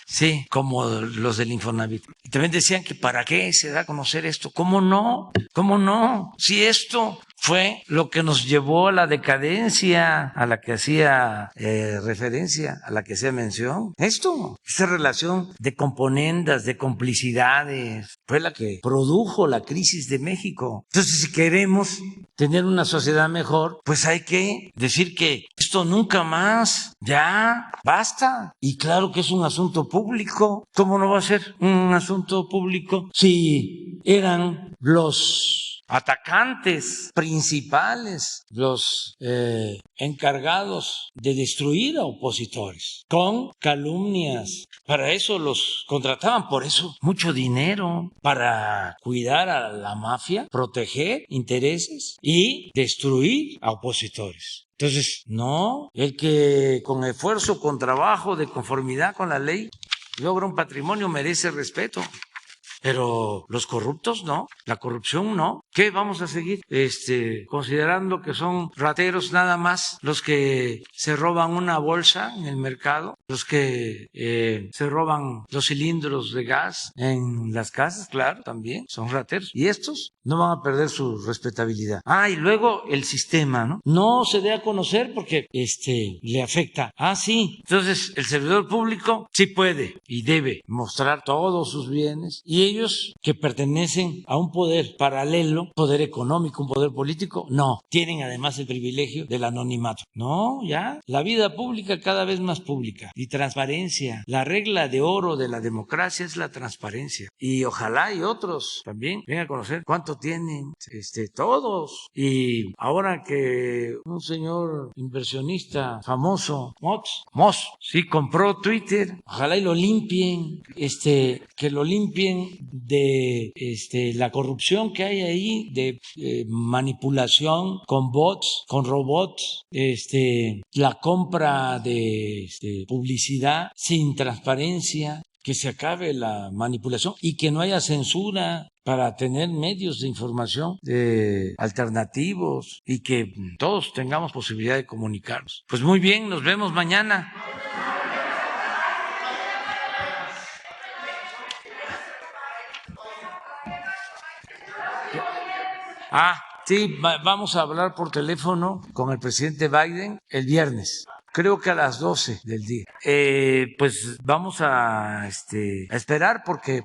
Sí, como los del Infonavit. Y también decían que ¿para qué se da a conocer esto? ¿Cómo no? ¿Cómo no? Si esto fue lo que nos llevó a la decadencia a la que hacía referencia, a la que hacía mención. Esta relación de componendas, de complicidades, fue la que produjo la crisis de México. Entonces, si queremos tener una sociedad mejor, pues hay que decir que esto nunca más, ya, basta. Y claro que es un asunto público. ¿Cómo no va a ser un asunto público si eran los atacantes principales, los encargados de destruir a opositores con calumnias? Para eso los contrataban, por eso mucho dinero, para cuidar a la mafia, proteger intereses y destruir a opositores. Entonces, no, el que con esfuerzo, con trabajo, de conformidad con la ley, logra un patrimonio merece respeto. Pero los corruptos no, la corrupción no. ¿Qué vamos a seguir considerando que son rateros nada más los que se roban una bolsa en el mercado, los que se roban los cilindros de gas en las casas? Claro, también son rateros. Y estos no van a perder su respetabilidad. Y luego el sistema, no se dé a conocer porque le afecta. Sí, entonces el servidor público sí puede y debe mostrar todos sus bienes, y ellos que pertenecen a un poder paralelo, poder económico, un poder político, no, tienen además el privilegio del anonimato. No, ya, la vida pública cada vez más pública y transparencia. La regla de oro de la democracia es la transparencia, y ojalá y otros también vengan a conocer cuánto tienen todos. Y ahora que un señor inversionista famoso, Moss, sí, compró Twitter, ojalá y lo limpien, que lo limpien de la corrupción que hay ahí, de manipulación con bots, con robots, la compra de publicidad sin transparencia, que se acabe la manipulación y que no haya censura para tener medios de información alternativos y que todos tengamos posibilidad de comunicarnos. Pues muy bien, nos vemos mañana. Sí, vamos a hablar por teléfono con el presidente Biden el viernes. Creo que a las 12 del día. Pues vamos a esperar porque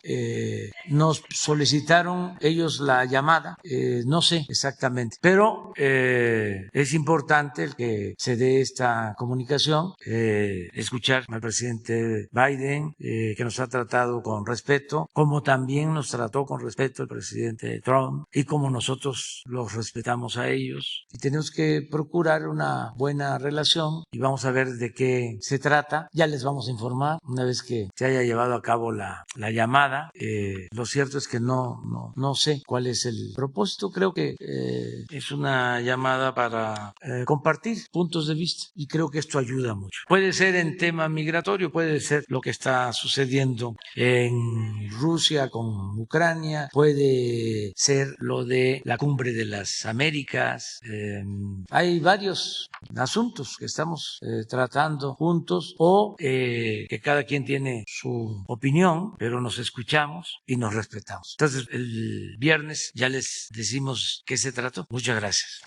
nos solicitaron ellos la llamada, no sé exactamente, pero es importante el que se dé esta comunicación, escuchar al presidente Biden, que nos ha tratado con respeto, como también nos trató con respeto el presidente Trump y como nosotros los respetamos a ellos. Y tenemos que procurar una buena relación y vamos a ver de qué se trata. Ya les vamos a informar una vez que se haya llevado a cabo la llamada. Lo cierto es que no sé cuál es el propósito. Creo que es una llamada para compartir puntos de vista y creo que esto ayuda mucho. Puede ser en tema migratorio, puede ser lo que está sucediendo en Rusia con Ucrania, puede ser lo de la Cumbre de las Américas. Hay varios asuntos que estamos tratando juntos o que cada quien tiene su opinión, pero nos escuchamos y nos respetamos. Entonces, el viernes ya les decimos qué se trató. Muchas gracias.